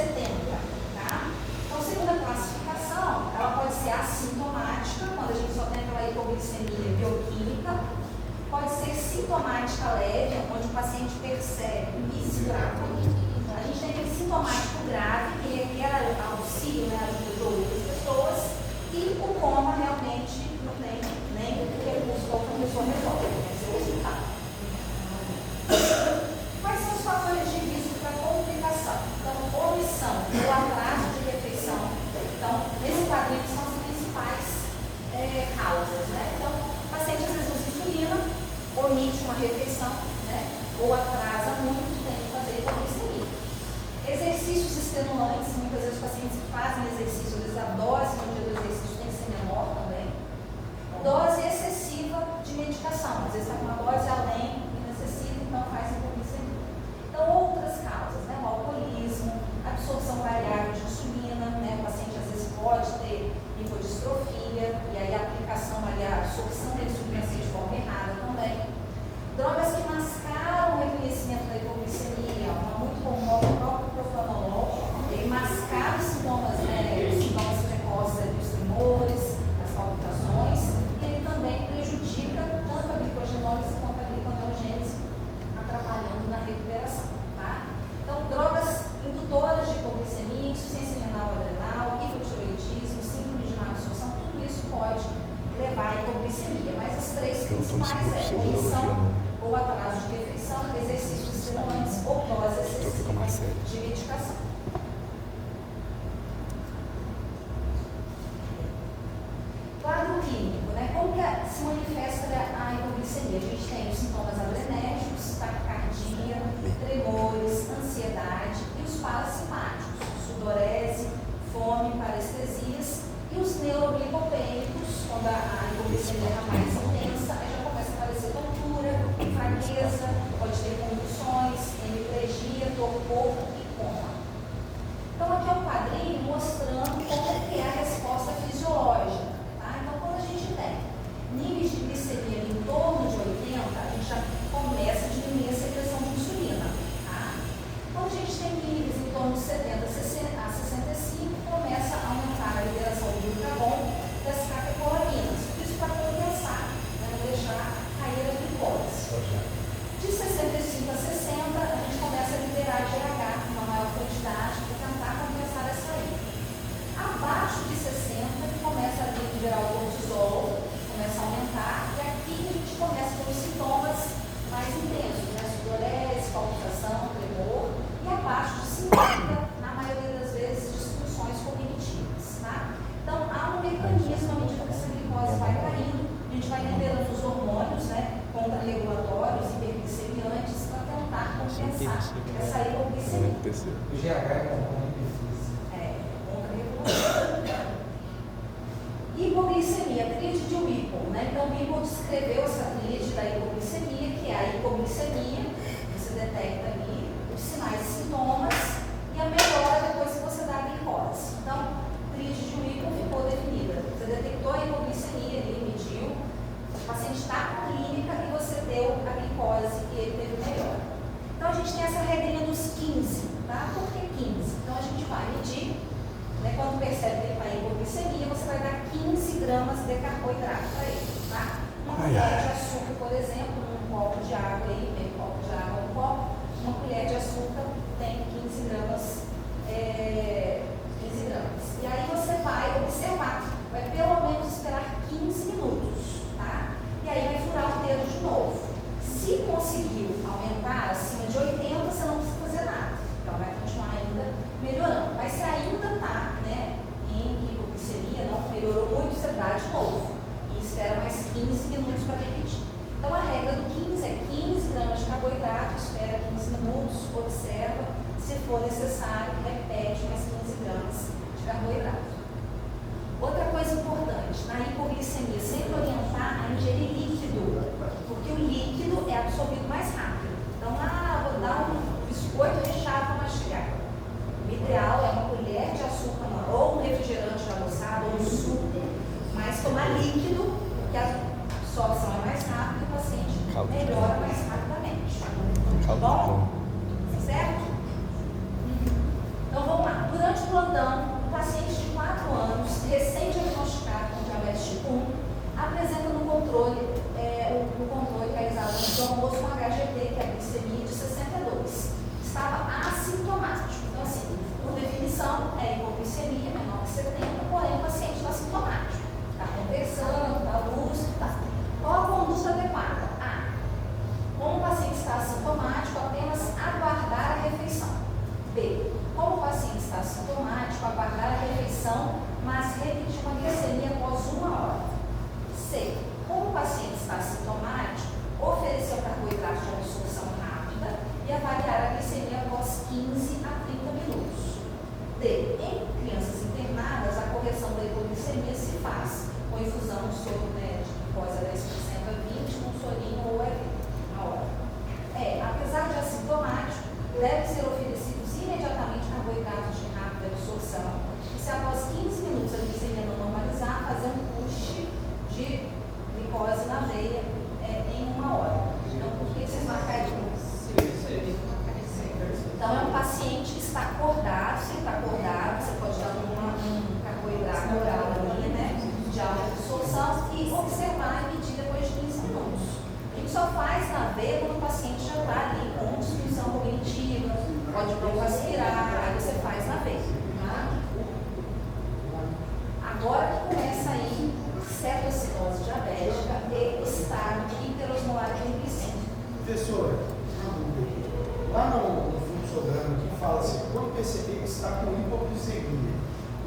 70, tá? Então, segunda classificação, ela pode ser assintomática, quando a gente só tem aquela hipoglicemia bioquímica, pode ser sintomática leve, onde o paciente percebe e se trata. A gente tem aquele sintomático grave, que requer auxílio, né, ajuda de outras pessoas, e o coma realmente não tem nem o recurso que a pessoa resolve, né, seu resultado. Quais são os fatores de risco para complicação? Então, omissão ou atraso de refeição. Então, nesse quadrinho são as principais causas, né? Então, o paciente às vezes usa insulina, omite uma refeição, né? Ou atrasa muito, tem que fazer hipoglicemia. Exercícios extenuantes, muitas vezes os pacientes que fazem exercício, às vezes a dose no dia do exercício tem que ser menor também. Dose excessiva de medicação, às vezes está com uma dose além e necessita, então faz hipoglicemia. Então, outras causas, né? O alcoolismo, absorção variável de insulina, né? O paciente às vezes pode ter lipodistrofia, e aí a aplicação ali, a absorção da insulina de forma errada também. Drogas que mascaram o reconhecimento da hipoglicemia, uma muito comum, o próprio propranolol, ele mascara os sintomas, né, os sintomas precoces dos tremores, as palpitações, e ele também prejudica tanto a glicogenólise quanto a gliconeogênese, atrapalhando na recuperação, tá? Então, drogas indutoras de hipoglicemia, insuficiência renal adrenal, hipotireoidismo, síndrome de má absorção, tudo isso pode levar à hipoglicemia, mas as três principais é omissão ou atraso de refeição, exercícios estimulantes ou dose excessiva de medicação. Quadro clínico, né? Como que se manifesta a hipoglicemia? A gente tem os sintomas adrenérgicos, taquicardia, tremores, ansiedade e os parasimpáticos, sudorese, fome, parestesias e os neuroglicopênicos, quando a hipoglicemia é mais intensa, aí já começa a aparecer tontura, fraqueza, pode ter convulsões, hemiplegia, torpor e coma. Então, aqui é um quadrinho mostrando como que é a resposta fisiológica. Tá? Então, quando a gente tem níveis de glicemia em torno de 80, a gente já começa a diminuir a secreção de insulina. Tá? Quando a gente tem níveis em torno de 70 a 65, começa a aumentar a liberação do glucagon das catecolaminas. Isso para compensar, né? Não deixar cair a glicose. De 65 a 60, a gente começa a liberar GH em uma maior quantidade para tentar compensar essa ida. Abaixo de 60, começa a liberar o cortisol, começa a aumentar, e aqui a gente começa com os sintomas mais intensos, né? Sudorese, palpitação, tremor, e abaixo de 50, na maioria das vezes, disfunções cognitivas. Tá? Então, há um mecanismo, à medida que essa glicose vai caindo, a gente vai liberando os hormônios, né? Contra-regulatórios, hiperglicemiantes, para tentar compensar essa hipoglicemia. O GH é hormônio difícil. Contra-regulatório. Hipoglicemia, tríade de Whipple, né? Então, Whipple descreveu essa tríade da hipoglicemia, que é a hipoglicemia, você detecta ali os sinais e sintomas, e a melhora depois que você dá a glicose. Então, tríade de Whipple ficou definida. Você detectou a hipoglicemia ali, mediu, o paciente está com clínica e você deu a glicose e ele teve melhor. Então, a gente tem essa regrinha dos 15, tá? Por que 15? Então, a gente vai medir, né? Quando percebe que ele está em hipoglicemia, você vai dar 15 gramas de carboidrato para ele, tá? Uma colher de açúcar, por exemplo, num copo de água aí, meio copo de água, um copo, uma colher de açúcar tem 15 gramas, 15 gramas. E aí você vai observar, vai pelo menos esperar 15 minutos, tá? E aí vai furar o dedo de novo. Se conseguiu aumentar acima de 80, você não precisa fazer nada. Então vai continuar ainda melhorando. Mas se ainda está, né, em hipoglicemia, não melhorou muito, você dá de novo. E espera mais 15 minutos para repetir. Então a regra do 15 é 15 gramas de carboidrato, espera 15 minutos, observa. Se for necessário, repete mais 15 gramas de carboidrato. Outra coisa importante, na hipoglicemia, sempre orientar a ingerir líquido, porque o líquido é absorvido mais rápido. Então, vou dar um biscoito recheado para mastigar. O ideal é uma colher de açúcar, ou um refrigerante adoçado, ou um suco, mas tomar líquido, porque a absorção é mais rápida e o paciente melhora mais rapidamente. Tá bom? Certo? Então, vamos lá. condição é hipoglicemia menor que 70, porém o paciente está sintomático. Está conversando, está lúcido, tá. Qual a conduta adequada? A. Como o paciente está assintomático, apenas aguardar a refeição. B. Como o paciente está assintomático, aguardar a refeição, mas repetir uma glicemia após 1 hora. C. Como o paciente está assintomático, oferecer o carboidrato de absorção rápida e avaliar a glicemia após 15 a 30 minutos. D. Em crianças internadas, a correção da hipoglicemia se faz com infusão de soro de glicose a 10% a 20, com sorinho ou EV, na hora. E. Apesar de assintomático, deve ser oferecidos imediatamente carboidratos de rápida absorção e, se após 15 minutos a glicemia não normalizar, fazer um push de glicose na veia em 1 hora. Então, por que vocês marcariam? Então, é um paciente que está acordado. Se ele está acordado, você pode dar um carboidrato oral ali, né, de alta absorção e observar e medir depois de 15 minutos. A gente só faz na veia quando o paciente já está ali com disfunção cognitiva, pode broncoaspirar, aí você faz na veia. Tá? Agora que começa aí cetoacidose diabética e estado hiperosmolar glicêmico. Professora, lá no fluxograma que fala assim, quando perceber que está com hipoglicemia,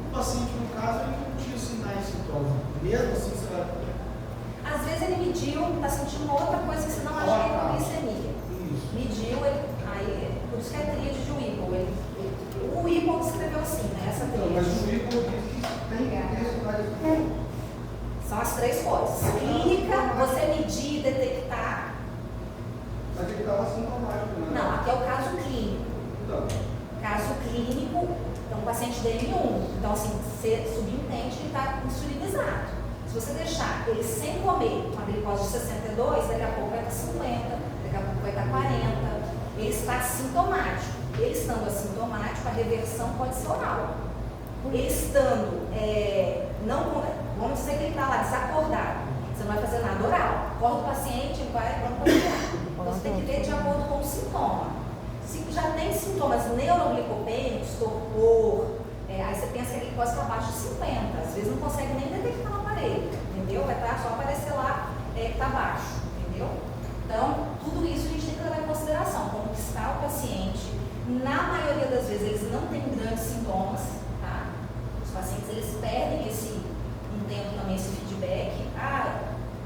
o paciente, no caso, ele não tinha sinais e sintomas, mesmo assim você vai... Às vezes ele mediu, está sentindo uma outra coisa que você não acha que é hipoglicemia. Isso. Mediu, aí, por isso que é tríade de Whipple. O Whipple escreveu assim, né? Essa Não, mas tríade. o Igor diz que tem sinais. São as 3 coisas. Clínica, você medir, detectar. Mas ele estava sintomático, né? Não, aqui é o caso clínico. Então, Caso clínico, então o paciente DM1. Então, assim, você subentende que ele está insulinizado. Se você deixar ele sem comer uma glicose de 62, daqui a pouco vai estar 50, daqui a pouco vai estar 40. Ele está assintomático. Ele estando assintomático, a reversão pode ser oral. Ele estando, vamos dizer que ele está lá desacordado, você não vai fazer nada oral. Acorda o paciente, ele vai broncoaspirar. Então você tem que ver de acordo com o sintoma. Se já tem sintomas neuroglicopênicos, torpor, aí você pensa que a glicose está abaixo de 50, às vezes não consegue nem detectar no aparelho, entendeu? Vai estar só aparecer lá que está baixo, entendeu? Então, tudo isso a gente tem que levar em consideração, como que está o paciente. Na maioria das vezes eles não têm grandes sintomas, tá? Os pacientes eles perdem um tempo também esse feedback.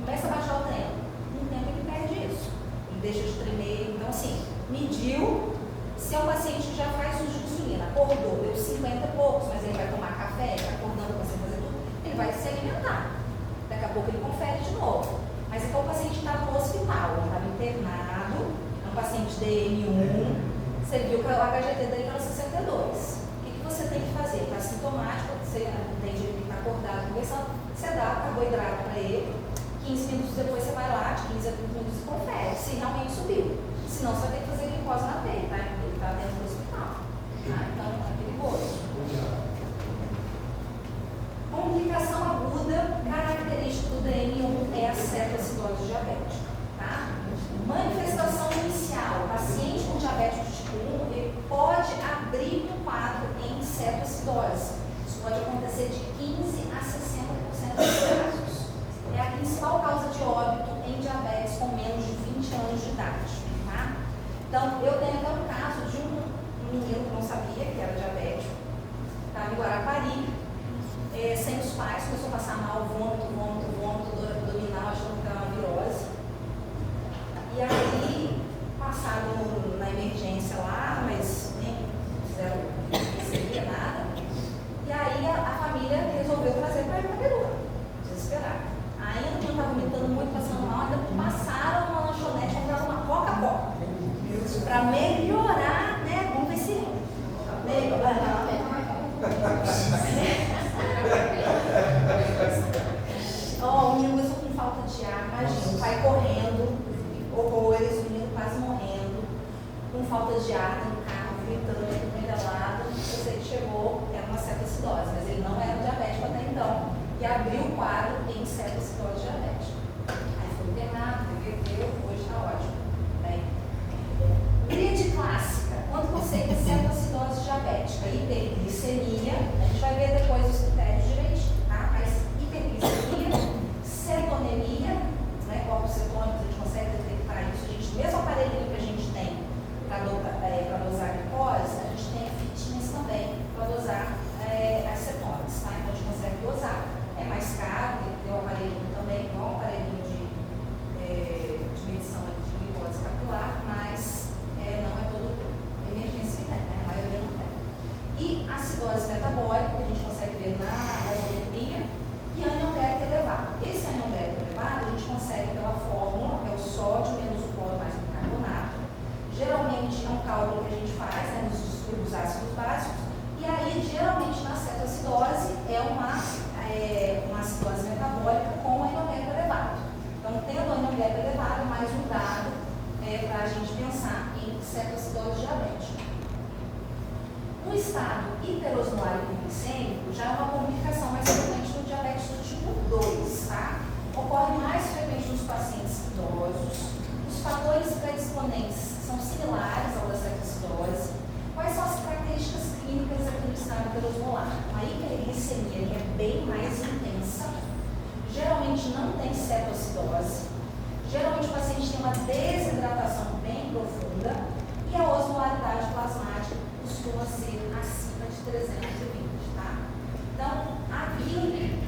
Começa a baixar o treino. Um tempo ele perde isso. Ele deixa de tremer. Então, assim, mediu. Se é um paciente que já faz uso de insulina, acordou, deu 50 e poucos, mas ele vai tomar café, está acordando para você fazer tudo, ele vai se alimentar. Daqui a pouco ele confere de novo. Mas então o paciente está no hospital, ele estava internado, é um paciente DM1. Você viu que o HGT dele era 62. O que você tem que fazer? Está sintomático, você entende que está acordado, conversando, você dá o carboidrato para ele, 15 minutos depois você vai lá, de 15 a 30 minutos e confere, se realmente subiu. Senão você vai ter que fazer glicose na veia, tá? Ele está dentro do hospital. Tá? Então é perigoso. Complicação aguda, característica do DM1 é a cetoacidose diabética. Tá? Manifestação inicial, paciente com diabetes de tipo 1, ele pode abrir um quadro em cetoacidose. Isso pode acontecer de 15 a 60% dos casos. É a principal causa de óbito em diabetes com menos de 20 anos de idade. Tá? Então, eu tenho até um caso de um menino que não sabia que era diabético, estava em Guarapari, sem os pais, começou a passar mal, vômito, dor abdominal, achando que era uma virose. E aí, passado na emergência lá, mas nem fizeram, não sabia nada. E aí a família resolveu trazer para ele para Perua, desesperado. Ainda quando estava vomitando muito, passando mal, ainda passaram uma lanchonete, compraram uma Coca-Cola. Para melhorar, né? Vamos ver se melhorar. O menino começou com falta de ar, imagina, o pai correndo, horrores, o menino quase morrendo, com falta de ar no carro, gritando, melhorado. Eu sei que chegou, era uma cetoacidose, mas ele não era diabético até então, e abriu o quadro em cetoacidose diabética. Aí foi internado, reverteu, hoje está ótimo. Tríade clássica, quando você tem cetoacidose diabética, pré-diabética, hiperglicemia, a gente vai ver depois os critérios direitinho, tá? Mas hiperglicemia, cetonemia, né, corpos cetônicos, a gente consegue detectar isso. A gente, o mesmo aparelhinho que a gente tem para dosar a glicose, a gente tem a fitness também para dosar as cetonas, tá? Então a gente consegue dosar. É mais caro, tem o aparelhinho também, igual o aparelhinho de medição de glicose capilar, mas não é todo emergência, né? A maioria não tem. E acidose metabólica, que a gente consegue ver na gasometria, e anion-beta elevado. Esse anion-beta elevado a gente consegue pela fórmula, é o sódio menos o cloro mais o bicarbonato. Geralmente é um cálculo que a gente faz, né, nos distúrbios ácidos básicos, e aí geralmente na cetoacidose é uma acidose metabólica com anion-beta elevado. Então, tendo anion-beta elevado, mais um dado para a gente pensar em cetoacidose diabética. No estado hiperosmolar hipoglicêmico, já é uma complicação mais frequente no diabetes do tipo 2, tá? Ocorre mais frequente nos pacientes idosos. Os fatores predisponentes são similares ao da cetoacidose. Quais são as características clínicas aqui no estado hiperosmolar? A hiperglicemia é bem mais intensa. Geralmente não tem cetoacidose. Geralmente o paciente tem uma desidratação bem profunda e a osmolaridade plasmática costuma ser acima de 320, tá? Então, aqui,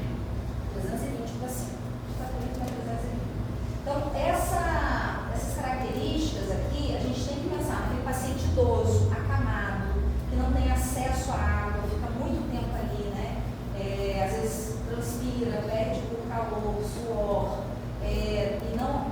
320 para cima. Está comigo para 320. Então, essas características aqui, a gente tem que pensar naquele paciente idoso, acamado, que não tem acesso à água, fica muito tempo ali, né? Às vezes transpira, perde por calor, suor, e não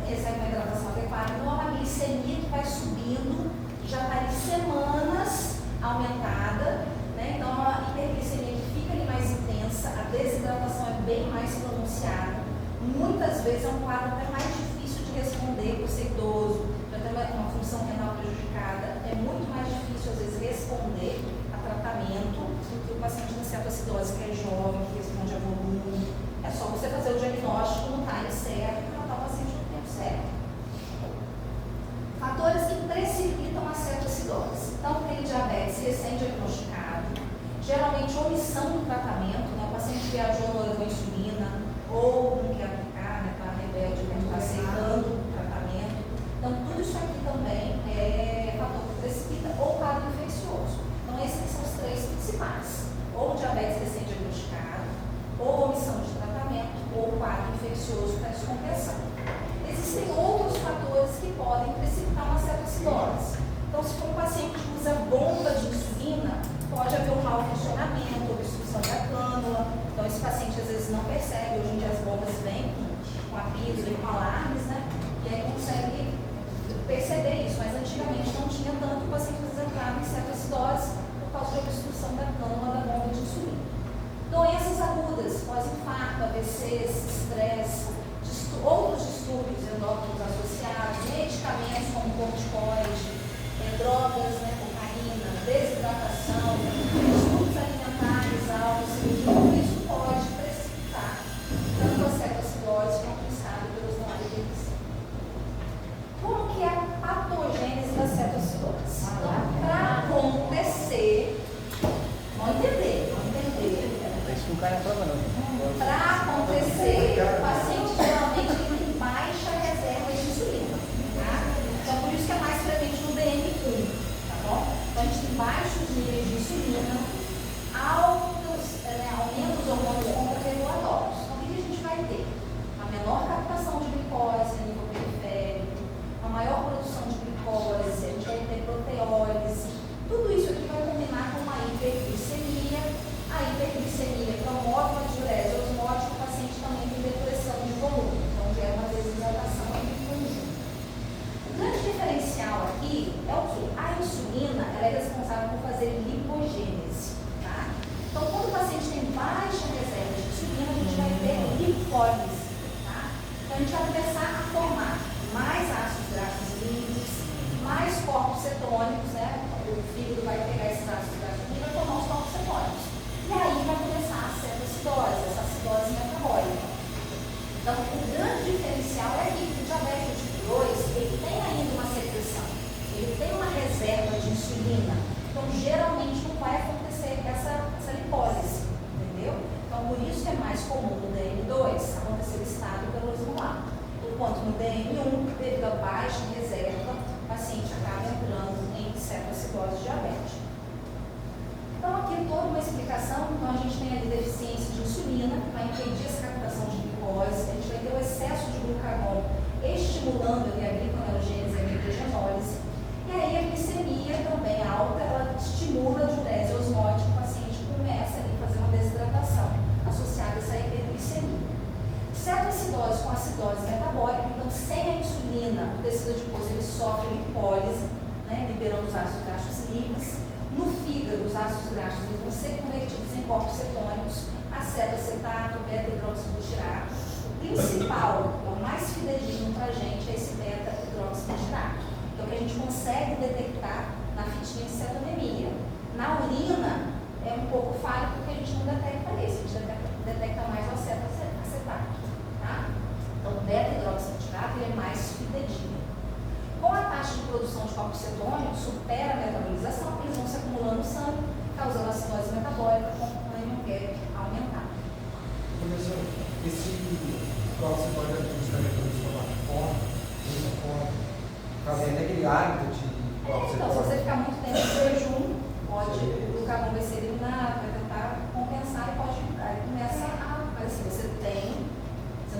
recebe uma hidratação adequada. Não é uma glicemia que vai subindo, já está ali semanas aumentada, né? Então, é uma hiperglicemia que fica ali mais intensa, a desidratação é bem mais pronunciada. Muitas vezes é um quadro até mais difícil de responder por ser idoso, já tem uma função renal prejudicada. É muito mais difícil, às vezes, responder a tratamento do que o paciente com cetoacidose, que é jovem, que responde a volume. É só você fazer o diagnóstico no time certo e tratar o paciente no tempo certo. Fatores que precipitam a cetoacidose. Então, tem diabetes recém-diagnosticado, geralmente omissão do tratamento, né? O paciente viajou no insulina ou não quer aplicar, né? Está rebelde, não está aceitando o tratamento. Então, tudo isso aqui também é fator que precipita ou quadro infeccioso. Então, esses são os três principais. Ou diabetes recém-diagnosticado, ou omissão de tratamento, ou quadro infeccioso para descompensão. Existem outros fatores que podem precipitar uma cetoacidose. Então, se for um paciente que usa bomba de insulina, pode haver um mau funcionamento, obstrução da cânula. Então, esse paciente às vezes não percebe. Hoje em dia as bombas vêm com apitos e com alarmes, né? E aí consegue perceber isso. Mas antigamente não tinha tanto, o paciente às vezes entrava em cetoacidose por causa de obstrução da cânula da bomba de insulina. Doenças agudas, pós-infarto, AVCs, estresse, outros distúrbios endócrinos associados, medicamentos como corticoide, drogas, né, cocaína, desidratação, distúrbios alimentares altos, tudo isso pode precipitar tanto a cetoacidose quanto o estado hiperosmolar hipoglicêmico. Como que é a patogênese da cetoacidose? Para acontecer, vamos entender. Isso não cai na prova, não. Para acontecer, o paciente geralmente tem baixa reserva de insulina, tá? Então, por isso que é mais frequente no DM1, tá bom? Então, a gente tem baixos níveis de insulina, aumentos hormônios contrarregulatórios. Então, o que a gente vai ter? Uma menor captação de glicose a nível periférico, uma maior produção de glicose, a gente vai ter proteólise. Tudo isso aqui vai combinar com uma hiperglicemia. A hiperglicemia promove uma diurese osmótica, o paciente também tem depressão de volume, então gera uma desidratação em conjunto. O grande diferencial aqui é o que? A insulina ela é responsável por fazer lipogênese, tá? Então, quando o paciente tem baixa reserva de insulina, a gente vai ter lipólise, tá? Então, a gente vai começar a formar mais ácidos graxos livres, mais corpos cetônicos, né? O fígado vai pegar esses ácidos graxos e vai formar os corpos cetônicos. E aí vai começar a cetoacidose, essa acidose metabólica. Então, o grande diferencial é que o diabetes tipo 2, ele tem ainda uma secreção, ele tem uma reserva de insulina. Então, geralmente não vai impedir essa captação de glicose, a gente vai ter o excesso de glucagon estimulando ali a gliconeogênese e a glicogenólise. E aí a glicemia também alta, ela estimula a diurese osmótica, o paciente começa ali a fazer uma desidratação associada a essa hiperglicemia. Cetoacidose com acidose metabólica, então sem a insulina, o tecido adiposo ele sofre lipólise, né, liberando os ácidos graxos livres. No fígado, os ácidos graxos eles vão ser convertidos em corpos cetônicos, acetoacetato, beta-hidroxibutirato. O principal, o mais fidedigno para a gente é esse beta-hidroxibutirato, que é o que a gente consegue detectar na fitness cetonemia. Na urina é um pouco falho porque a gente não detecta esse, a gente detecta mais o acetato. Tá? Então, o beta-hidroxibutirato ele é mais fidedigno. Com a taxa de produção de corpos cetônicos, supera a metabolização, eles vão se acumulando no sangue, causando acidose metabólica, com o ânimo gap aumentar. Professor, esse próximo pode também produzir uma fome, muita fome, fazer até aquele hábito de Então, se você ficar muito tempo em jejum, pode, o glucagon vai ser eliminado, vai tentar compensar e pode, aí começa a, mas assim, você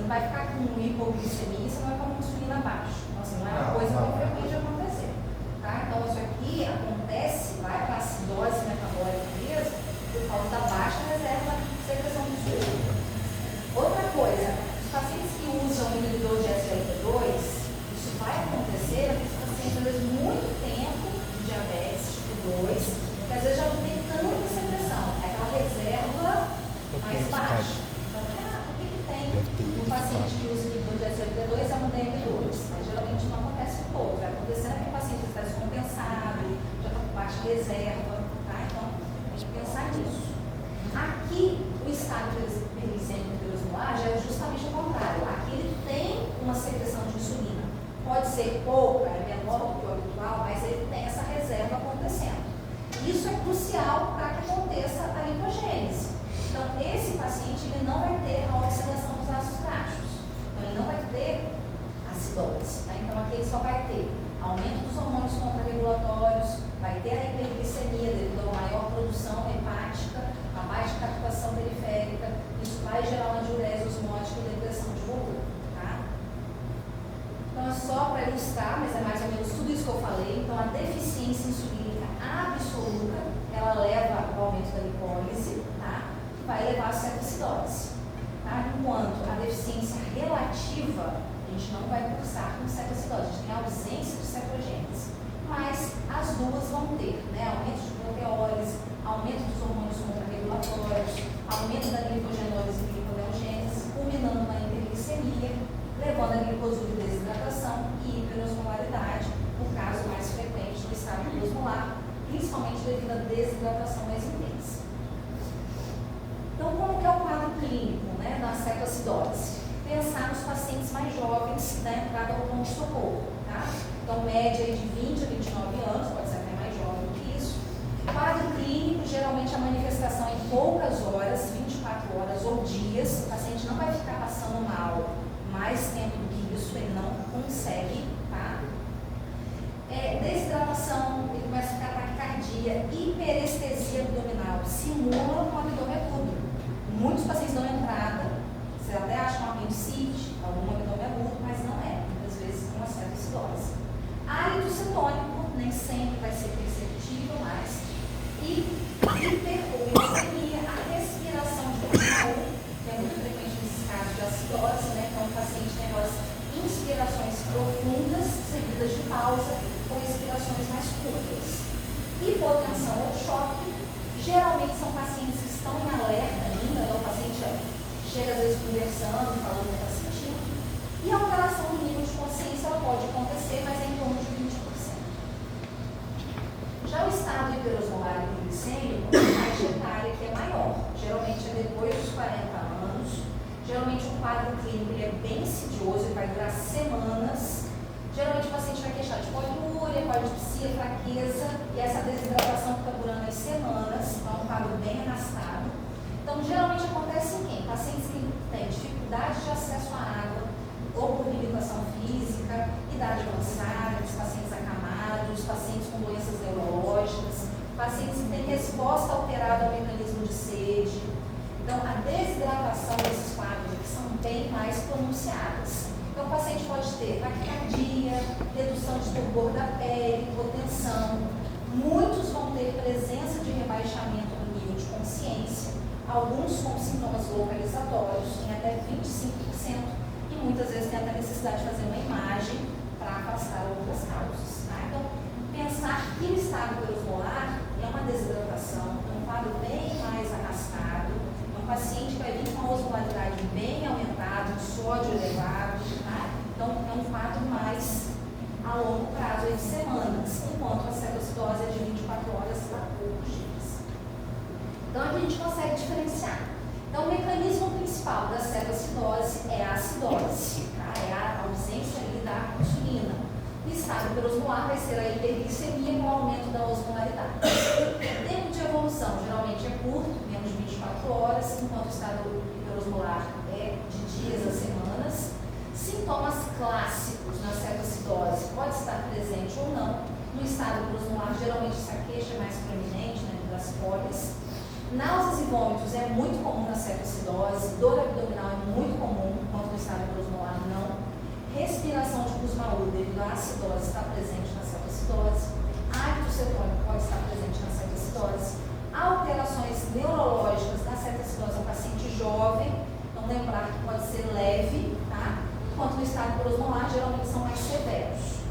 não vai ficar com hipoglicemia, você não vai com insulina baixa. Então, assim, não é uma coisa tão frequente de acontecer. Tá? Então, isso aqui acontece, vai para a acidose metabólica mesmo, por causa da baixa reserva de secreção de insulina. Outra coisa, os pacientes que usam inibidor de SGLT2, isso vai acontecer nos pacientes, às vezes, muito tempo de diabetes tipo 2, que às vezes já não tem tanta secreção, é aquela reserva mais baixa. Então, por que tem um paciente que usa inibidor de SGLT2 é um DM2? Mas geralmente não acontece com todos, vai acontecer naquele paciente que está descompensado, já está com baixa reserva, tá? Então, tem que pensar nisso. Aqui, o estado hiperglicêmico hiperosmolar já é justamente o contrário. Aqui ele tem uma secreção de insulina. Pode ser pouca, é menor do que o habitual, mas ele tem essa reserva acontecendo. Isso é crucial para que aconteça a lipogênese. Então, esse paciente ele não vai ter a oxidação dos ácidos graxos. Então, ele não vai ter acidose. Tá? Então, aqui ele só vai ter aumento dos hormônios contrarregulatórios, vai ter a hiperglicemia devido a uma maior produção hepática, a baixa captação periférica, isso vai gerar uma diurese osmótica e depressão de volume. Tá? Então, é só para ilustrar, mas é mais ou menos tudo isso que eu falei. Então, a deficiência insulínica absoluta, ela leva ao aumento da lipólise, tá? E vai levar a cetoacidose. Tá? Enquanto a deficiência relativa, a gente não vai cursar com cetoacidose, a gente tem a ausência de cetogênese. Mas as duas vão ter, né? Aumento de proteólise, aumento dos hormônios contrarregulatórios, aumento da glicogenólise e gliconeogênese, culminando na hiperglicemia, levando a glicosúria e desidratação e hiperosmolaridade, o caso mais frequente do estado hiperosmolar, principalmente devido à desidratação mais intensa. Então, como que é o quadro clínico, né, da cetoacidose? Pensar nos pacientes mais jovens da entrada ao pronto-socorro, tá? Então, média de 20 a 29 anos, pode ser até mais jovem do que isso. Quadro clínico, geralmente a manifestação em poucas horas, 24 horas ou dias. O paciente não vai ficar passando mal mais tempo do que isso, ele não consegue, tá? Desidratação, ele começa a ficar taquicardia, hiperestesia abdominal, simula um abdômen agudo. Muitos pacientes dão entrada, você até acha um apendicite, algum abdômen agudo, mas não é, muitas vezes com uma cetoacidose. Hálito cetônico, nem sempre vai ser perceptível, mas hiperglicemia, a respiração de pulmão, que é muito frequente nesses casos de acidose, né? Então o paciente tem aquelas inspirações profundas, seguidas de pausa, ou respirações mais curtas. Hipotensão ou choque, geralmente são pacientes que estão em alerta ainda, né? O paciente chega às vezes conversando, falando o que está sentindo. E a alteração do nível de consciência ela pode acontecer, mas é em torno de 20%. Já o estado hiperosmolar e glicêmico, a faixa etária que é maior, geralmente é depois dos 40 anos. Geralmente o quadro clínico ele é bem insidioso, ele vai durar semanas. Geralmente o paciente vai queixar de poliúria, polidipsia, fraqueza, e essa desidratação fica durando as semanas, então é um quadro bem arrastado. Então, geralmente acontece em quem? Pacientes que têm dificuldade de acesso à água, ou por limitação física, idade avançada, pacientes acamados, pacientes com doenças neurológicas, pacientes que têm resposta alterada ao mecanismo de sede, Então, a desidratação desses quadros aqui são bem mais pronunciadas. Então, o paciente pode ter taquicardia, redução de turgor da pele, hipotensão. Muitos vão ter presença de rebaixamento do nível de consciência, alguns com sintomas localizatórios, em até 25%, e muitas vezes tem até necessidade de fazer uma imagem para afastar outras causas. Tá? Então, pensar que o estado hiperosmolar é uma desidratação, é um quadro bem mais arrastado, é um paciente que vai vir com a osmolaridade bem aumentada, um sódio elevado, tá? Então é um quadro mais a longo prazo, de semanas, enquanto a cetoacidose é de 24 horas a poucos dias. Então aqui a gente consegue diferenciar. Então o mecanismo principal da cetoacidose é a acidose, tá? É a ausência ali da insulina. O estado hiperosmolar vai ser a hiperglicemia com o aumento da osmolaridade. O tempo de evolução geralmente é curto, menos de 24 horas, enquanto o estado hiperosmolar é de dias a semanas. Sintomas clássicos na cetoacidose pode estar presente ou não. No estado hiperosmolar, geralmente essa queixa é mais proeminente, né, das cólicas. Náuseas e vômitos é muito comum na cetoacidose, dor abdominal é muito comum, enquanto no estado hiperosmolar não. Respiração de pus-maú devido à acidose está presente na cetoacidose. Hábito cetônico pode estar presente na cetoacidose. Alterações neurológicas na cetoacidose é um paciente jovem, então lembrar que pode ser leve, tá? Enquanto no estado hiperosmolar geralmente são mais severos.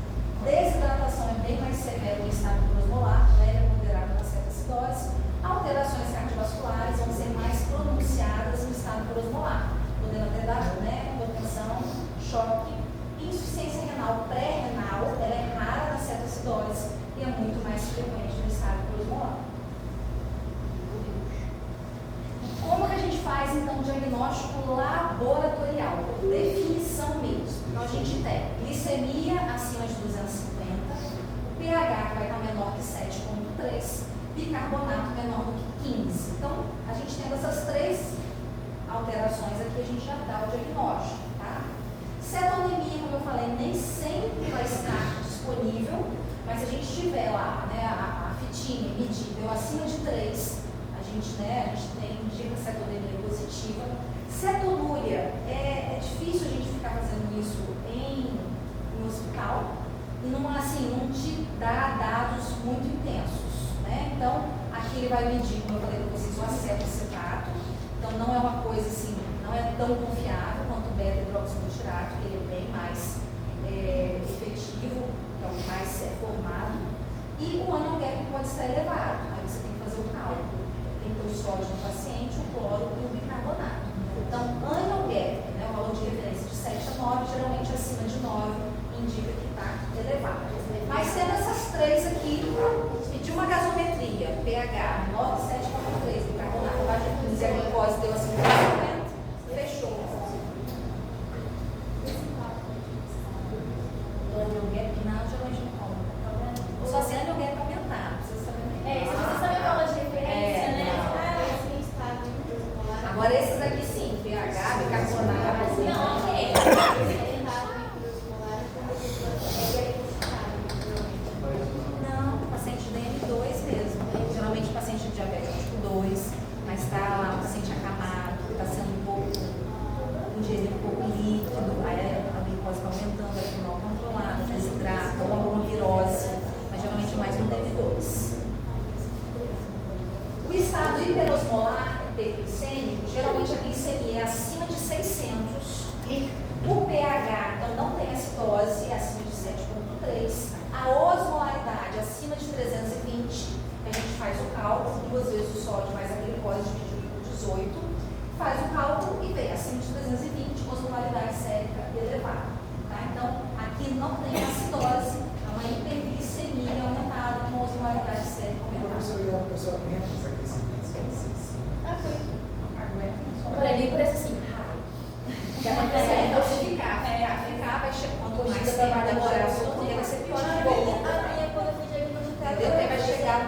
Desidratação é bem mais severa no estado hiperosmolar, leve a moderada na cetoacidose. Alterações cardiovasculares vão ser mais pronunciadas no estado hiperosmolar, podendo até dar, né, hipotensão, choque. Insuficiência renal pré-renal, ela é rara na cetoacidose e é muito mais frequente no estado hiperosmolar. Como que a gente faz, então, o diagnóstico laboratorial? Por definição mesmo. Então, a gente tem glicemia acima de 250, o pH que vai estar menor que 7,3, bicarbonato menor do que 15. Então, a gente tendo essas três alterações aqui, a gente já dá o diagnóstico, tá? Cetonemia, como eu falei, nem sempre vai estar disponível, mas se a gente tiver lá, né, a fitinha medível acima de 3, a gente tem indica cetonemia positiva. Cetonúria, é difícil a gente ficar fazendo isso em hospital e não te dá dados muito intensos, né? Então, aqui ele vai medir, como eu falei para vocês, o acetato. Então, não é uma coisa assim, não é tão confiável quanto o beta-hidroxibutirato, que ele é bem mais efetivo, então mais formado. E o ânion gap pode estar elevado, aí você tem que fazer o cálculo. Tem que ter o sódio no paciente, o cloro e o bicarbonato. Então, ânion gap, né, o valor de referência de 7 a 9, geralmente acima de 9, indica que está elevado. Mas tendo essas três aqui, pedir uma gasometria, pH menor de 7,3, bicarbonato abaixo de 15, a glicose deu acima de 50, fechou. O ânion gap, não, geralmente não conta. Só se ânion gap aumentar, precisa saber. Se você sabe a aula de referência, né? Assim está muito. Agora esses aqui sim, pH, bicarbonato. Não, Não, paciente DM2 mesmo. Geralmente paciente diabético tipo 2, mas está lá um paciente acamado, está sendo um pouco, ingerindo um pouco líquido, aí a glicose está aumentando, a renal controlada, desidrata, uma bronquirose, mas geralmente mais no DM2. O estado hiperosmolar, hiperglicêmico, geralmente a glicemia é acima de 600. O pH, então não tem acidose, é acima de 7,3. A osmolaridade acima de 320. A gente faz o cálculo, 2 vezes o sódio mais a glicose dividido por 18. Faz o cálculo e vem acima de 320, osmolaridade sérica elevada. Tá? Então, aqui não tem acidose, é uma hiperglicemia aumentada com osmolaridade sérica aumentada. A pessoa aguenta essa glicemia. Por ali, por esse sim. Que acontece é dosificar, vai chegar. Quanto mais tempo vai demorar a sotomia, vai ser pior. Entendeu? Aí vai chegar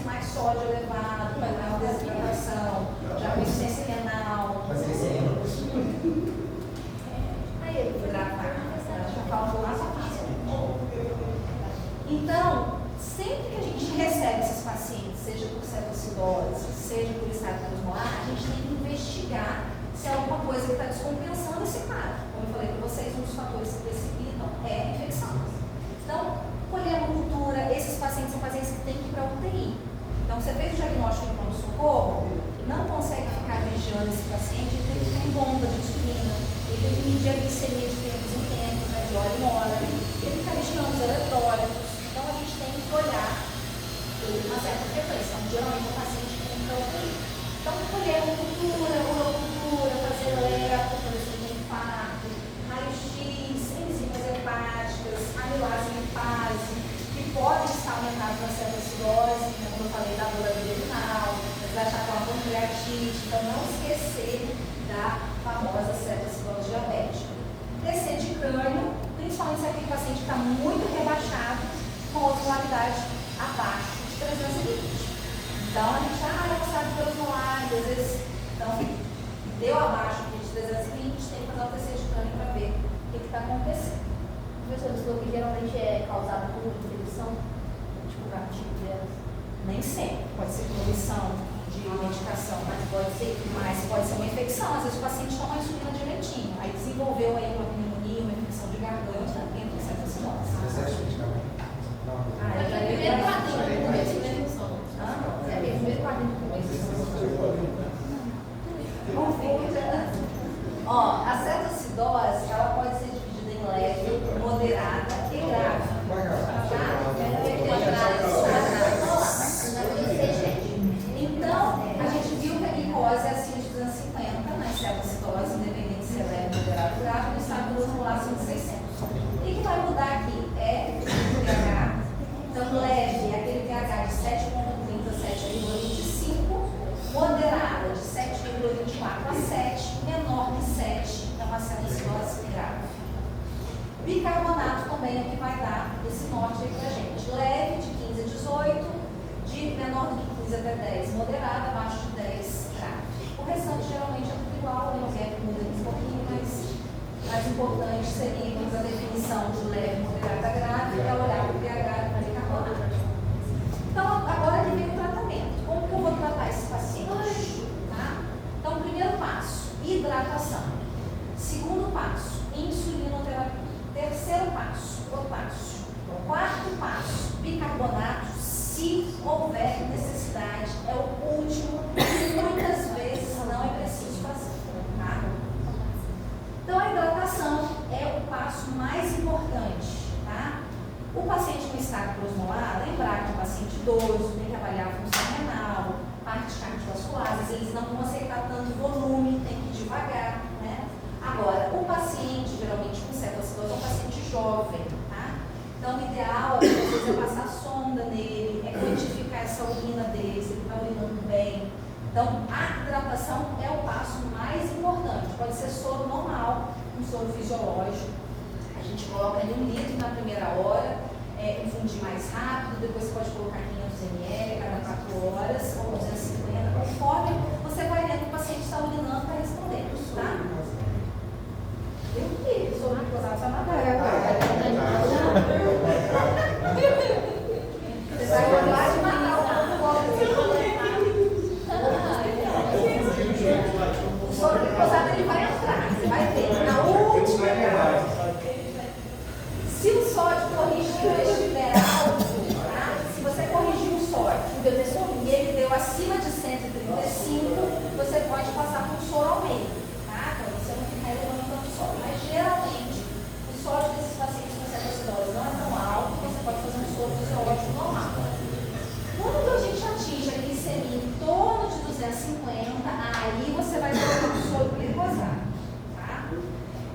mais sódio elevado, vai dar uma desidratação, já com insuficiência renal. Mas esse aí não. Aí ele hidratar, já fala lá só fácil. Então, sempre que a gente recebe esses pacientes, seja por cetoacidose, seja por estado plasmolar, a gente tem que investigar se é alguma coisa que está descompensando esse quadro. Como eu falei para vocês, um dos fatores que precipitam é a infecção. Então, colher uma cultura, esses pacientes são pacientes que têm que ir para a UTI. Então, você fez o diagnóstico em pronto-socorro, não consegue ficar vigiando esse paciente, ele tem que ficar em bomba de insulina, ele tem que medir a glicemia de tempos em tempos, né, de hora em hora, ele tem que ficar vigiando os eletrólitos. Então, a gente tem que olhar uma certa frequência. Então, geralmente, o paciente tem que ir para a UTI. Então, colher uma cultura, fazer eletro, por exemplo, infarto, raio-x, enzimas hepáticas, amilase lipase, que podem estar aumentados na cetoacidose, né, como eu falei, da dor abdominal, vai achar com a pancreatite. Então, não esquecer da famosa cetoacidose diabética. Descer de crânio, principalmente se aquele paciente está muito rebaixado, com osmolaridade abaixo de 320. Então, a gente não sabe pelos molares, às vezes, então, deu abaixo de 320, tem que fazer o TC de crânio para ver o que está acontecendo. Professor, isso que geralmente é causado por infecção, tipo gatilho delas. Nem sempre, pode ser por omissão de medicação, mas pode ser uma infecção. Às vezes o paciente toma a insulina direitinho, aí desenvolveu aí uma pneumonia, uma infecção de garganta, entra em cetoacidose. Excesso de medicamento? Não. É o primeiro quadrinho do começo, né? É o primeiro quadrinho do começo. Ó, a cetoacidose, ela pode ser dividida em leve, moderada e grave. Então, a gente viu que a glicose é acima de 250 na cetoacidose, independente se ela é moderada ou grave, no estado plasmolar acima de 600. O que vai mudar aqui é o pH. Então, leve é aquele pH de 7,30 a 7,25, moderada de 7,24 a 7, menor que 7 é uma cetoacidose grave. Bicarbonato também é o que vai dar esse norte aí pra gente. Leve de 15 a 18, de menor do que 15 até 10, moderada, abaixo de 10 grave. O restante geralmente é tudo igual, o gap muda um pouquinho, mas mais importante seria a definição de leve, moderada, grave, é olhar para o pH e bicarbonato. Então, agora que vem o tratamento. Como que eu vou tratar esse paciente? Tá? Então, primeiro passo, hidratação. Segundo passo, insulinoterapia. Terceiro passo, potássio. Quarto passo, bicarbonato, se houver necessidade. É o último, e muitas vezes não é preciso fazer. Tá? Então, a hidratação é o passo mais importante. Tá? O paciente com estado plasmolar, lembrar que é um paciente idoso, tem que avaliar a função renal, parte cardiovascular, às vezes eles não vão aceitar tanto volume, tem que ir devagar, né? Agora, o paciente, geralmente com cetoacidose, é um paciente jovem, tá? Então, o ideal, às vezes, é passar sonda nele, é quantificar essa urina dele, se ele está urinando bem. Então, a hidratação é o passo mais importante. Pode ser soro normal, um soro fisiológico. A gente coloca ali 1 litro na primeira hora, infundir mais rápido, depois você pode colocar 500 ml a cada 4 horas, ou 250, conforme você vai vendo que o paciente está urinando para responder, tá? Eu vi, sobre glicosado essa matéria. Você vai acabar de matar o o soro glicosado ele vai entrar, você vai ver. Na última se o sódio corrigir estiver alto, tá? Se você corrigir o sódio e ele deu acima de 135, você pode passar por soro ao meio, tá? Então você não fica elevando tanto sódio. Mas geralmente o sódio desses pacientes com cetoacidose não é tão alto, você pode fazer um soro fisiológico normal. Quando a gente atinge a glicemia em torno de 250, aí você vai colocar um soro glicosado.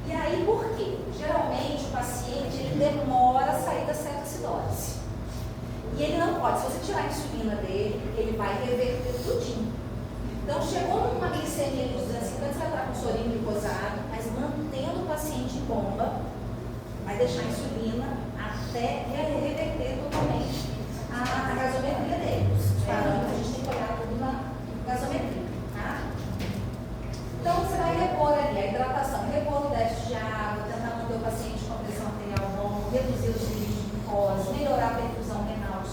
E aí, por quê? Geralmente, o paciente ele demora a sair da cetoacidose. E ele não pode, se você tirar a insulina dele, ele vai reverter tudinho. Então, chegou numa glicemia de 250, você vai estar com sorinho glicosado, mas mantendo o paciente em bomba, vai deixar a insulina até reverter totalmente a gasometria dele. Os parâmetros, a gente tem que olhar tudo na gasometria. Tá? Então, você vai repor ali a hidratação, repor o déficit de água, tentar manter o paciente com a pressão arterial bom, reduzir os níveis de glicose, melhorar a perfusão renal,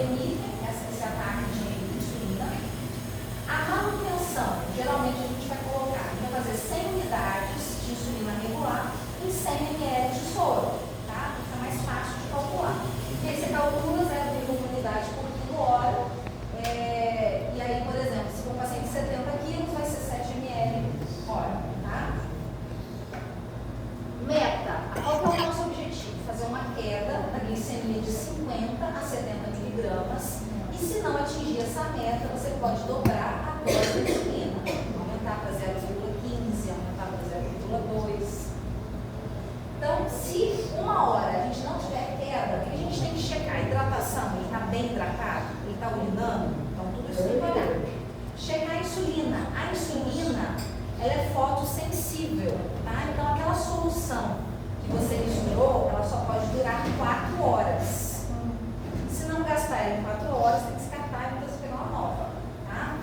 emitem esse ataque de insulina. A manutenção, geralmente a gente vai colocar, a gente vai fazer 100 unidades de insulina regular em 100 ml de soro, tá? Fica mais fácil de calcular. E aí você calcula 0,1 unidade por quilo hora, e aí, por exemplo, se for um paciente de 70 quilos, vai ser 7 ml hora, tá? Meta, qual que é o nosso objetivo? Fazer uma queda da glicemia de 50 a 70 miligramas, e se não atingir essa meta, você pode dobrar a dose da insulina, aumentar para 0,15, aumentar para 0,2. Então, se uma hora a gente não tiver queda, o que a gente tem que checar? Hidratação, ele está bem hidratado? Ele está urinando? Então, tudo isso tem que olhar. Checar a insulina. A insulina, ela é fotossensível, tá? Então, aquela solução que você misturou, ela só pode durar 4 horas. Se não gastar ela em 4 horas, tem que descartar e depois pegar uma nova, tá?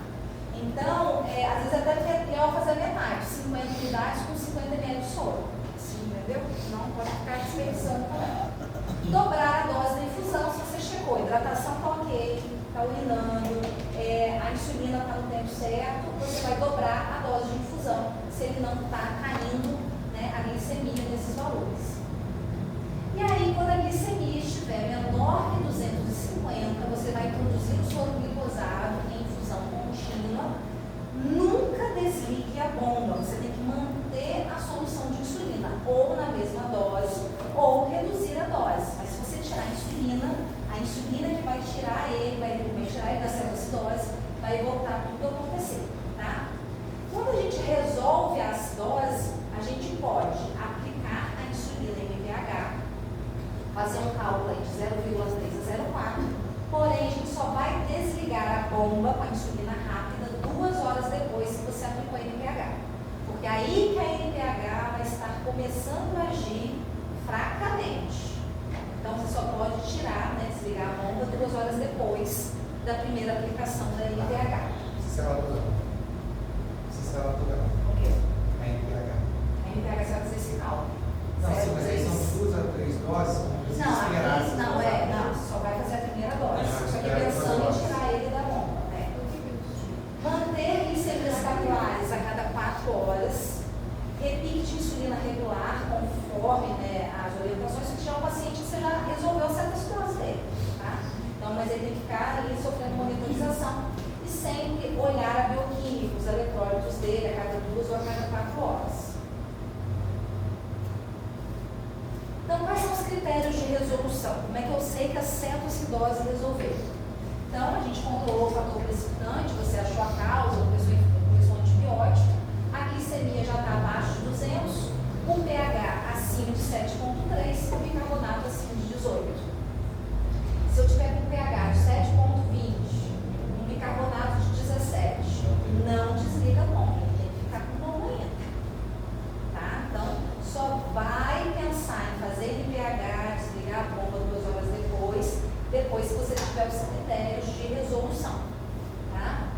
Então, às vezes até é melhor fazer a metade, 50 unidades com 50 ml de soro. Entendeu? Não pode ficar desperdiçando também. Dobrar a dose da infusão, se você checou, a hidratação está ok, está urinando, a insulina está no tempo certo, você vai dobrar a dose de infusão, se ele não está caindo, né, a glicemia nesses valores. E aí, quando a glicemia estiver menor que 250, você vai introduzir o soro glicosado em infusão contínua. Nunca desligue a bomba, você tem que manter a solução de insulina, ou na mesma dose, ou reduzir a dose. Mas se você tirar a insulina que vai tirar ele, vai tirar ele da cetoacidose, vai voltar tudo a acontecer, tá? Quando a gente resolve a acidose, a gente pode aplicar a insulina em pH, fazer um cálculo aí de 0,3 a 0,4, porém a gente só vai desligar a bomba com a insulina rápida 2 horas depois que você aplicou a NPH. Porque aí que a NPH vai estar começando a agir fracamente. Então você só pode tirar, né, desligar a bomba 2 horas depois da primeira aplicação da NPH. Se ela toda. O quê? A NPH. A NPH você vai fazer esse cálculo. Não, sim, mas aí são 2 a 3 doses. Não, só vai fazer a primeira dose. Só que pensando em tirar ele da bomba, né? Manter glicemias capilares a cada 4 horas. Repique de insulina regular, conforme, né, as orientações. Se tiver um paciente que você já resolveu certas doses dele, tá? Então, mas ele tem que ficar ali sofrendo monitorização e sempre olhar a bioquímica, os eletrólitos dele a cada 2 ou a cada 4 horas. Então, quais são os critérios de resolução? Como é que eu sei que a cetoacidose resolveu? Então, a gente controlou o fator precipitante, você achou a causa, começou o antibiótico, a glicemia já está abaixo de 200, o pH acima de 7,3 e o bicarbonato acima de 18. Se eu tiver com pH de 7,20, um bicarbonato de 17, não desliga a bomba, tem que ficar com bomba ainda. Tá? Então, só vai pensar em fazer NPH, desligar a bomba 2 horas depois que você tiver os critérios de resolução. Tá?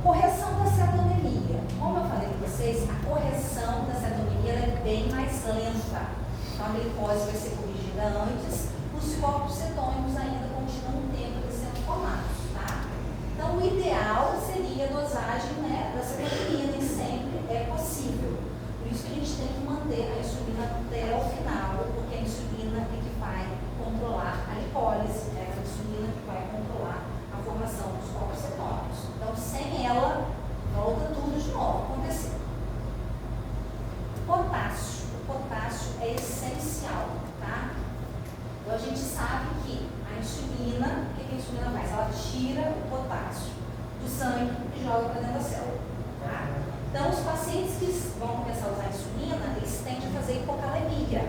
Correção da cetonemia. Como eu falei para vocês, a correção da cetonemia é bem mais lenta. Então, a glicose vai ser corrigida antes, os corpos cetônicos ainda continuam um tempo de sendo formados. Tá? Então, o ideal seria a dosagem, né, da cetonemia, nem sempre é possível. Por isso que a gente tem que manter a insulina até o final, porque a insulina é que vai controlar a lipólise, é a insulina que vai controlar a formação dos corpos cetônicos. Então, sem ela, volta tudo de novo a acontecer. Potássio. O potássio é essencial, tá? Então, a gente sabe que a insulina, o que a insulina faz? Ela tira o potássio do sangue e joga para dentro da célula, tá? Então, os pacientes que vão começar a usar a insulina, eles tendem a fazer hipocalemia.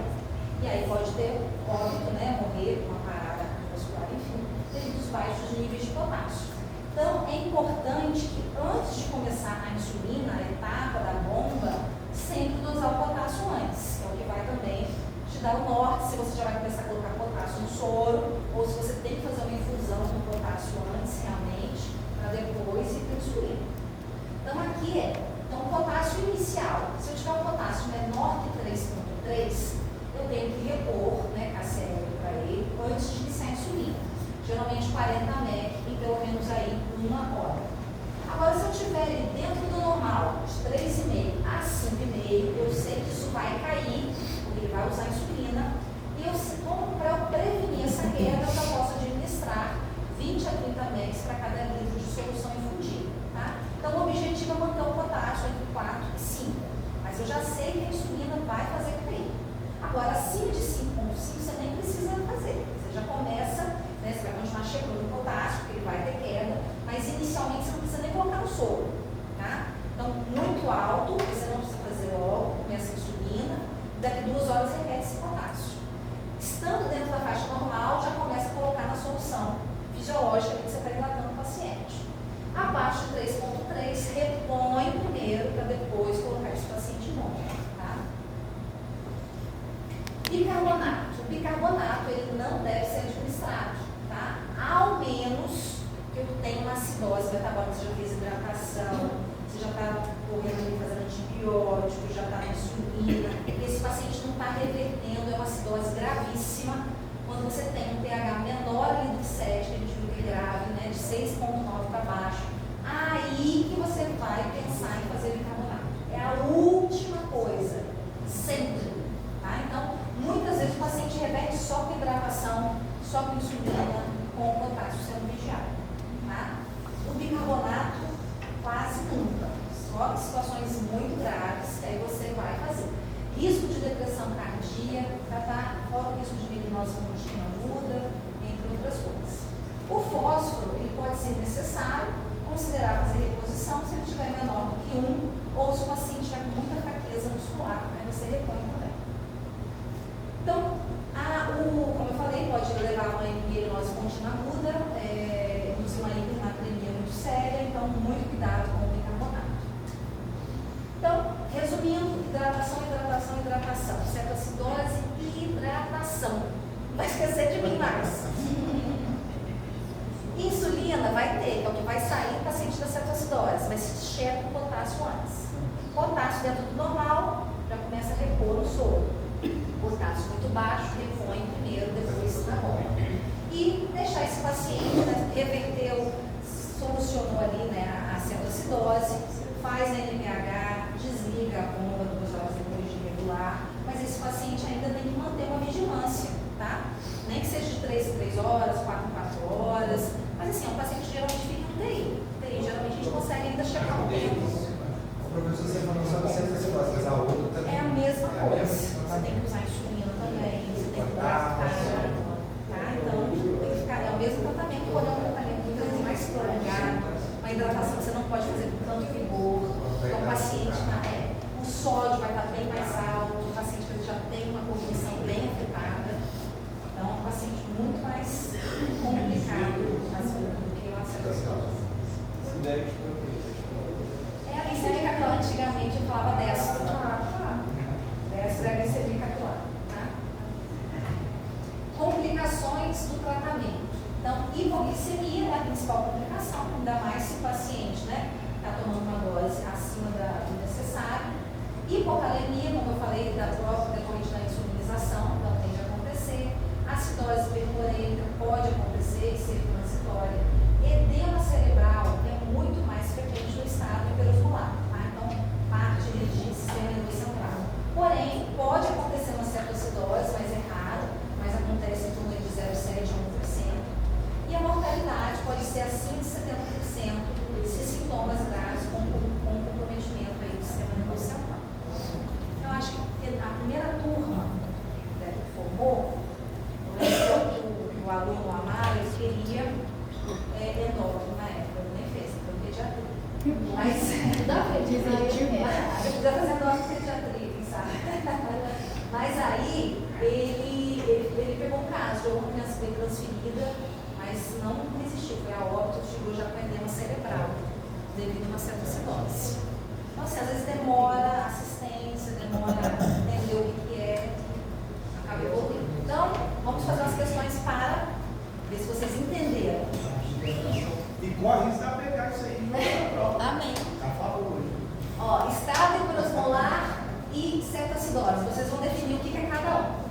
E aí pode ter óbito, né, morrer com uma parada cardiovascular, enfim, devido aos baixos níveis de potássio. Então, é importante que antes de começar a insulina, a etapa da bomba, sempre dosar o potássio antes, que é o que vai também te dar o norte, se você já vai começar a colocar potássio no soro, ou se você tem que fazer uma infusão com potássio antes, realmente, para depois ir para a insulina. Então, aqui então, o potássio inicial, se eu tiver um potássio menor que 3,3, eu tenho que repor, né, KCl para ele antes de iniciar a insulina. geralmente 40 mEq em pelo menos aí 1 hora. Agora, se eu estiver ali dentro do normal, de 3,5 a 5,5, eu sei que isso vai cair, porque ele vai usar insulina, e eu, como para eu prevenir essa queda, eu já posso administrar 20 a 30 mEq para cada litro de solução infundida. Tá? Então, o objetivo é manter o potássio entre 4 e 5, mas eu já sei que a insulina vai fazer cair. Agora, acima de 5,5 você nem precisa fazer, você já começa, né, você vai continuar checando o potássio, porque ele vai ter queda, mas inicialmente você não precisa nem colocar no soro, tá? Então, muito alto, você não precisa fazer logo, começa a insulina, daqui 2 horas repete esse potássio. Estando dentro da faixa normal, já começa a colocar na solução fisiológica que você está hidratando o paciente. Abaixo de 3,3, repõe primeiro para depois colocar esse paciente em bom, tá? Bicarbonato. O bicarbonato, ele não deve ser administrado, tá? Ao menos que eu tenha uma acidose metabólica, você já fez hidratação, você já está correndo ali fazendo antibiótico, já está na insulina, esse paciente não está revertendo, é uma acidose gravíssima. Quando você tem um pH menor ali do 7, que a gente viu que é grave, né, de 6,9 para baixo, aí que você vai pensar em fazer bicarbonato. É a última coisa, sempre. Tá? Então, muitas vezes o paciente reverte só com hidratação, só com insulina, com o potássio sendo vigiado. Tá? O bicarbonato, quase nunca. Só em situações muito graves, aí você vai fazer. Risco de depressão cardíaca, tá? Fora o risco de melinose contínua aguda, entre outras coisas. O fósforo, ele pode ser necessário, considerar fazer reposição se ele estiver menor do que 1, ou se o paciente estiver com muita fraqueza muscular, aí você repõe também. Então, como eu falei, pode levar a uma melinose contínua aguda, induzir uma hipernatremia muito séria, então muito cuidado com o bicarbonato. Então, resumindo, hidratação, hidratação, hidratação, cetoacidose e hidratação. Não vai esquecer de mim mais. Insulina vai ter, então que vai sair o paciente da cetoacidose, mas checa o potássio antes. Potássio dentro do normal, já começa a repor o soro. Potássio muito baixo, repõe primeiro, depois na bomba. E deixar esse paciente, né, reverteu, solucionou ali, né, a cetoacidose, faz a NPH, desliga a bomba 2 horas depois de regular, mas esse paciente ainda tem que manter uma vigilância, tá? Nem que seja de 3 em 3 horas, 4 em 4 horas, mas assim, o paciente geralmente fica em UTI. Geralmente a gente consegue ainda checar o tempo. O professor, você falou só da cetoacidose, mas a outra também. É a mesma coisa. Você tem que usar insulina também, você tem que hidratar, tá? Então, tem que ficar, é o mesmo tratamento, porém é um tratamento muitas vezes mais prolongado, uma hidratação que você não pode fazer com tanto vigor. Então, o paciente, o sódio vai estar bem mais alto, o paciente já tem uma cognição bem afetada. Então, é um paciente muito mais complicado do que uma cetoacidose. É a glicemia capilar, antigamente eu falava destro. Destro é a glicemia capilar. Tá? Complicações do tratamento. Então, hipoglicemia é a principal complicação, ainda mais se o paciente está tomando uma dose acima do necessário. Hipocalemia, como eu falei, da própria decorrente da insulinização, então tem de acontecer. Acidose hiperurêmica pode acontecer e ser transitória. Edema cerebral é muito mais frequente no estado hiperosmolar, tá? Então, parte de sistema nervoso central. Porém, pode acontecer uma cetoacidose, mas é raro, mas acontece em torno de 0,7% a 1%. E a mortalidade pode ser acima de 70% se sintomas graves com comprometimento aí do sistema nervoso central. Então, eu acho que a primeira turma que formou, o aluno Amaro, ele queria endócrino na época, eu nem fez, foi pediatria. Mas eu podia fazer endócrino pediatria, quem sabe? Mas aí ele pegou um caso de uma criança bem transferida, mas não resistiu, foi a óbito, chegou já com edema cerebral, devido a uma cetoacidose. Então, assim, às vezes demora assistência, demora entender o que é, acaba evoluindo. Então, vamos fazer umas questões para ver se vocês entenderam. E corre risco de pegar isso aí na prova. Amém. A favor hoje. Ó, estado hiperosmolar e cetoacidose. Vocês vão definir o que é cada um.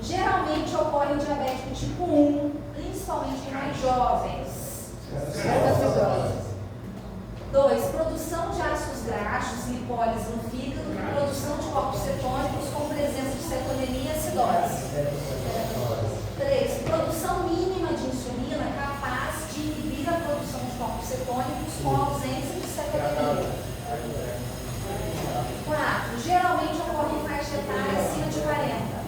Geralmente ocorre o diabético tipo 1, principalmente principalmente em mais jovens. 2. Produção de ácidos graxos, lipólise no fígado e produção de corpos cetônicos com presença de cetonemia e acidose. 3. Produção mínima de insulina capaz de inibir a produção de corpos cetônicos com ausência de cetonemia. 4. Geralmente ocorre em faixa etária acima de 40.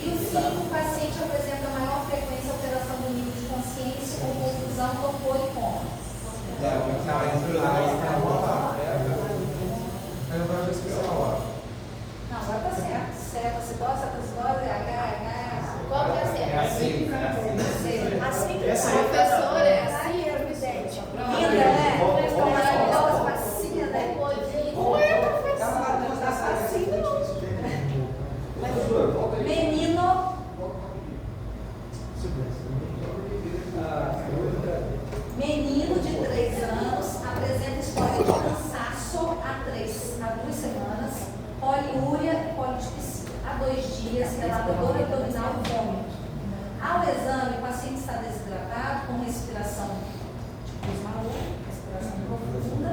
E o 5. O paciente apresenta maior frequência de alteração do nível de consciência com confusão, torpor e coma. Não, agora tá certo. Certo, acidose, Qual que é a certa? assim. Assim que Essa a aí tá- professora é assim, é evidente. linda, né? Ficou maravilhosa, facinha, né? Como é, professora? Menino, menino de 3 anos apresenta história de cansaço há 2 semanas, poliúria e polidipsia. Há 2 dias, relata dor abdominal e vômito. Ao exame, o paciente está desidratado, com respiração de cruz maluca, respiração profunda,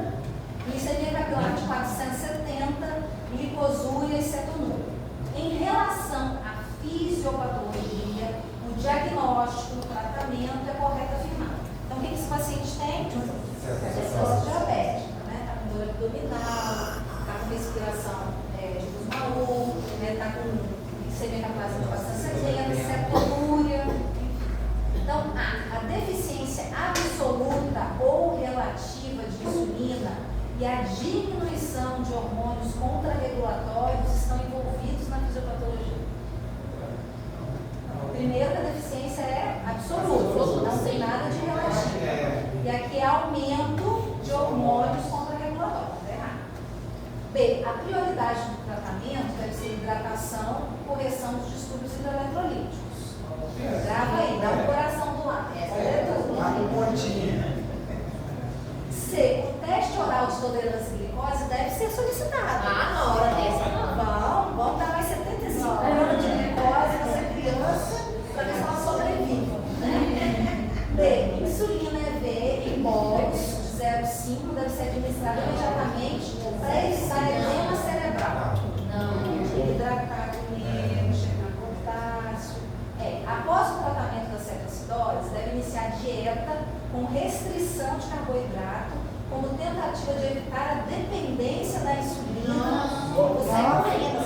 glicemia capilar de 470, glicosúria e cetonúria. Em relação à fisiopatologia, o diagnóstico, o tratamento é correto afirmar. Então, o que esse paciente tem? Cetose diabética, né? Está com dor abdominal, está com respiração de cruz maluca, está com glicemia capilar de 470, cetonúria. Então, a deficiência absoluta ou relativa de insulina e a diminuição de hormônios contrarregulatórios estão envolvidos na fisiopatologia. Primeiro, a deficiência é absoluta, não tem nada de relativo. E aqui é aumento de hormônios contrarregulatórios, está errado. B, a prioridade do tratamento deve ser hidratação e correção dos distúrbios hidroeletrolíticos. Grava aí, dá um coração do lado. Essa é tudo. C, o teste oral de tolerância à glicose deve ser solicitado. Na hora dessa não. Vamos dar mais 75 gramas de glicose nessa criança para ver se ela sobrevive. Né? D, insulina EV em bolos de 0,5 deve ser administrada imediatamente para evitar edema cerebral. Não. Hidratar o nervo, checar potássio. Após o tratamento da cetoacidose, deve iniciar dieta com restrição de carboidrato, como tentativa de evitar a dependência da insulina. Se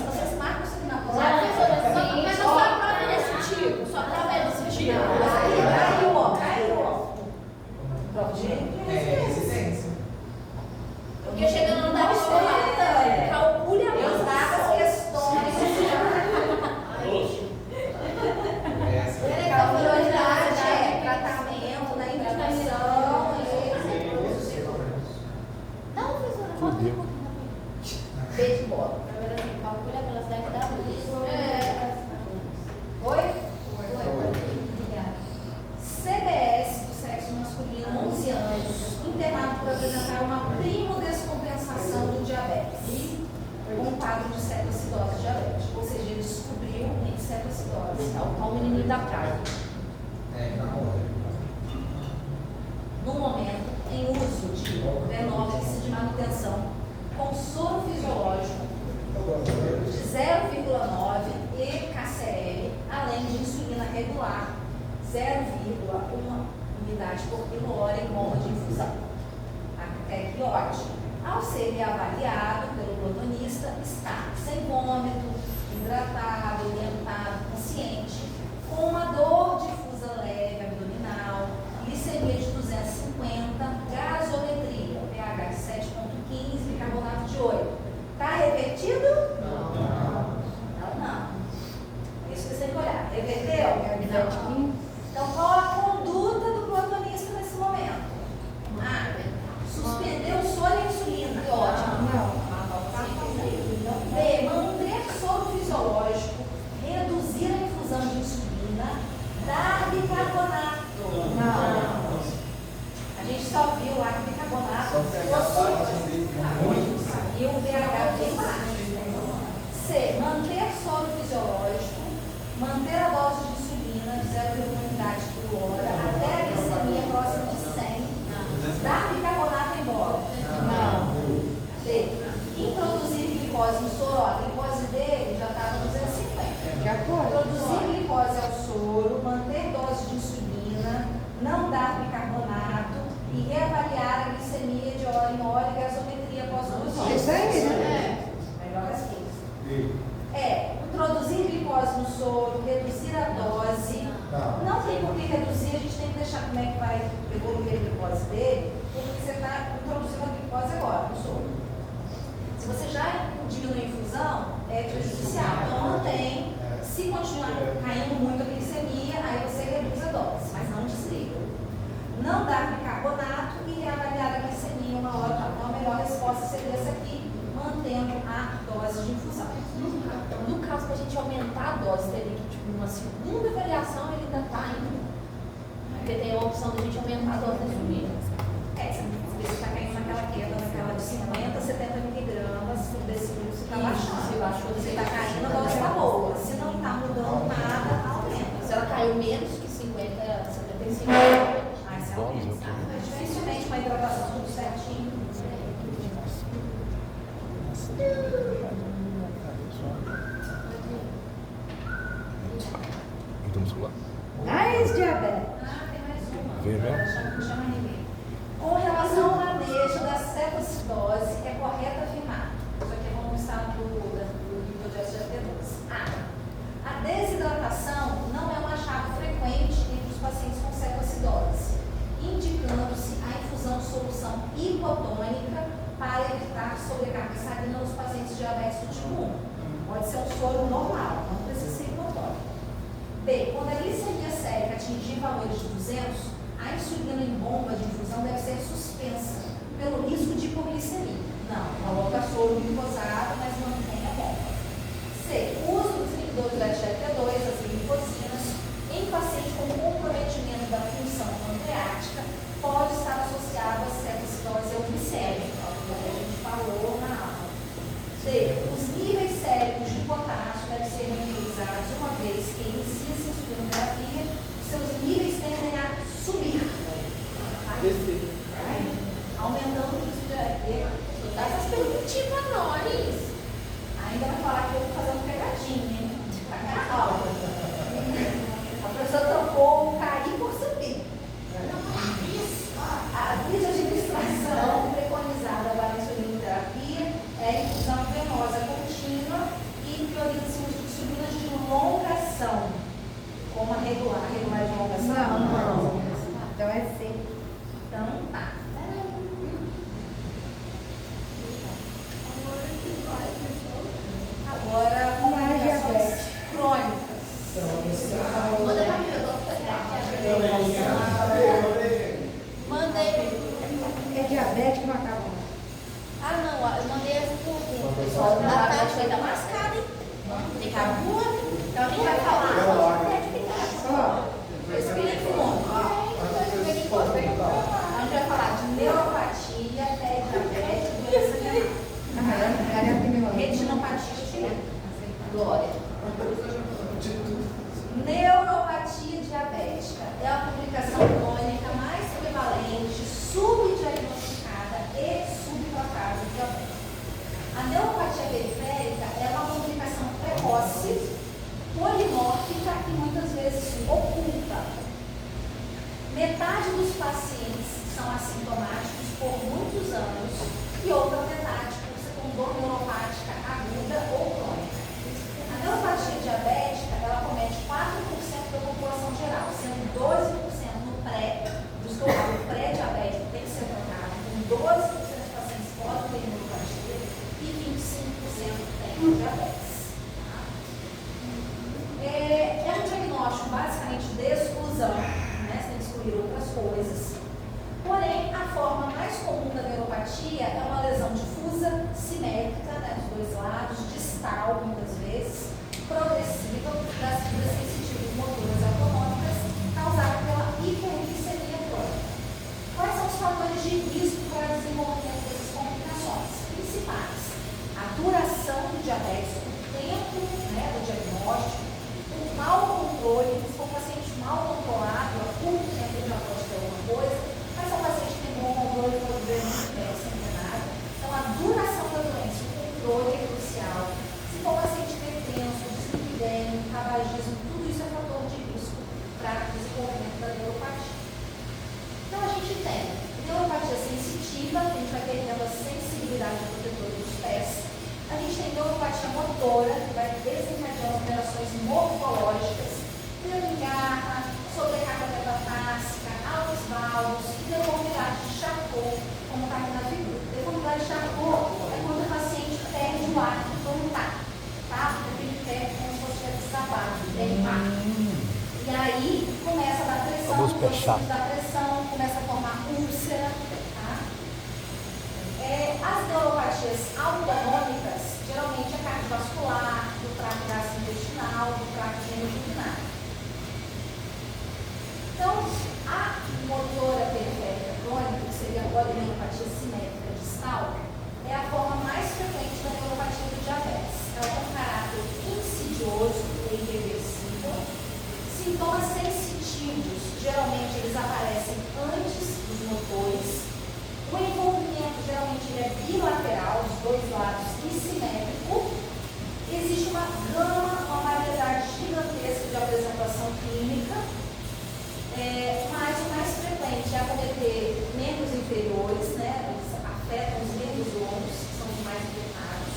vocês marcam isso aqui na prova. Mas a sua prova é desse tipo. Sua prova é desse tipo. Caiu. Prova de resistência. Porque chegando no da escola, calcule a eu dava as questões. A prioridade é tratamento, na hidratação Não, professora, Fudeu. conta um pouquinho. B de bola. Calcule a velocidade da luz. Oi? Obrigada. CBS do sexo masculino, 11 anos, internado por apresentar uma primodescompensação do diabetes, com um quadro de cetoacidose diabética. Ou seja, ele descobriu em cetoacidose. Olha o menininho da praia. No momento, em uso de venófice de manutenção com soro fisiológico de 0,9 EKCL, além de insulina regular 0,1 unidade por quilo-hora em bomba de infusão. Até que ótimo. Ao ser reavaliado pelo plantonista, está sem vômito, hidratado, orientado, consciente, com uma dor difusa leve abdominal, glicemia de 250, gasometria, pH de 7,15, bicarbonato de 8. Está revertido? Não. É isso que você tem que olhar. Reverteu? Não. Então, qual a conduta do plantonista nesse momento? Suspender o soro e a insulina. Ótimo. B, manter soro fisiológico, reduzir a infusão de insulina, dar bicarbonato. Não. A gente só viu lá que bicarbonato e o pH bem baixo. C, manter soro fisiológico, manter a dose de insulina insulina de 0,1 unidade por hora até a glicemia próxima de 100. Dar bicarbonato em bola? Não. D. Introduzir glicose no soro, a glicose dele já estava no 250. Já foi. Introduzir glicose ao soro, manter dose de insulina, não dar bicarbonato e reavaliar a glicemia de hora em hora e gasometria após o uso. Isso aí, né? Melhor as coisas. Introduzir glicose no soro, reduzir a dose. Não tem por que reduzir, a gente tem que deixar como é que vai evoluir a glicose dele, porque você está introduzindo a glicose agora no soro. Se você já diminui a infusão, é prejudicial. Então mantém. Se continuar caindo muito a glicemia, aí você reduz a dose, mas não desliga. Não dar bicarbonato e reavaliar a glicemia uma hora. Então a melhor resposta seria essa aqui, mantendo a dose de infusão. No caso, para a gente aumentar a dose, teria que, tipo, numa segunda avaliação, ele ainda está indo. Porque tem a opção de a gente aumentar a dose da insulina. Você está caindo naquela queda, naquela de 50, 70 miligramas por decilitro, você está baixando. Se baixou, Você está caindo, a dose está boa. Se não está mudando nada, aumenta. Se ela caiu menos que 50, 75, Aí você aumenta. Dificilmente uma hidratação tudo certinho. Então, muscular. Mais diabetes. Tem mais uma. Vem, vem. Não chama ninguém. Com relação ao manejo da cetoacidose, é correto afirmar. Isso aqui vamos estar do hipodióxido de AT2. A desidratação não é um achado frequente entre os pacientes com cetoacidose, indicando-se a infusão de solução hipotônica para evitar sobrecarga salina nos pacientes diabéticos do tipo 1. Pode ser um soro normal, não precisa ser hipotônico. B. Quando a glicemia sérica atingir valores de 200, a insulina em bomba de infusão deve ser suspensa pelo risco de hipoglicemia. Não, coloca soro glicosado, mas mantém a bomba. C. O uso dos inibidores da GLP-2, as glicosinas, em paciente com comprometimento da função pancreática, pode estar associado a cetoacidose euglicémica, como a gente falou na aula. D. Os níveis séricos de potássio devem ser monitorizados uma vez que inicia-se a insulinoterapia, seus níveis tendem a subir. Aumentando o risco de ARP. dá essas perguntinhas pra nós. Ainda vai falar que eu estou fazendo pegadinha, hein? Tá calma. A professora trocou o cair por subir. A administração preconizada para a insulinoterapia é a infusão venosa contínua e prioriza-se o uso de insulinas de longa ação. Como a regular de longa ação? Não. Então é C. Então, tá. Agora, complicações crônicas. Manda pra mim, eu tô mandei. É diabético, não acaba. Ah, não, eu mandei as perguntas. O pessoal da Tati vai dar mascada, hein? Tem carboa, então a gente vai falar. Ó, Espírito único. A gente vai falar de neuropatia, diabetes, doença renal, retinopatia, glória. Neuropatia diabética é a complicação crônica mais prevalente, subdiagnosticada e subtratada do diabetes. A neuropatia periférica é uma complicação precoce, polimórfica e muitas vezes oculta. Metade dos pacientes são assintomáticos por muitos anos e outra metade cursa com dor neuropática aguda ou crônica. A neuropatia diabética, ela comete 4% da população geral, sendo 12% no pré, o pré-diabético tem que ser tratado, com 12% dos pacientes podem ter neuropatia e 25% tem diabetes. É um diagnóstico basicamente de exclusão, né? Você tem que excluir outras coisas. Porém, a forma mais comum da neuropatia é uma lesão difusa, simétrica, né, dos dois lados, distal muitas vezes, progressiva das fibras sensitivas motoras autonômicas, causada pela hiperglicemia crônica. Quais são os fatores de risco para o desenvolvimento dessas complicações? Principais: a duração do diabetes, o tempo, né, do diagnóstico, o mau controle, se for paciente tabagismo, tudo isso é fator de risco para o desenvolvimento da neuropatia. Então a gente tem neuropatia sensitiva, a gente vai perdendo a sensibilidade protetora dos pés. A gente tem neuropatia motora, que vai desencadear alterações morfológicas, dedo em garra, sobrecarga metatássica, altos valvos, deformidade de Charcot, como está aqui na figura. Deformidade de Charcot é quando o paciente perde o ar plantar, tá? Porque ele perde como se fosse desabado, tem ar. E aí começa a dar pressão, começa a formar úlcera, tá? As neuropatias autonômicas, geralmente é cardiovascular, do trato gastrointestinal, do trato geniturinário. Então, a motora periférica crônica, que seria a neuropatia simétrica distal, é a forma mais frequente da neuropatia do diabetes. Ela tem um caráter insidioso e irreversível. Sintomas sensitivos, geralmente eles aparecem antes dos motores. O envolvimento, geralmente, ele é bilateral, dos dois lados, e simétrico. Existe uma gama, uma variedade gigantesca de apresentação clínica, mas o mais frequente é acometer membros inferiores, né? Eles afetam os membros longos, que são os mais afetados.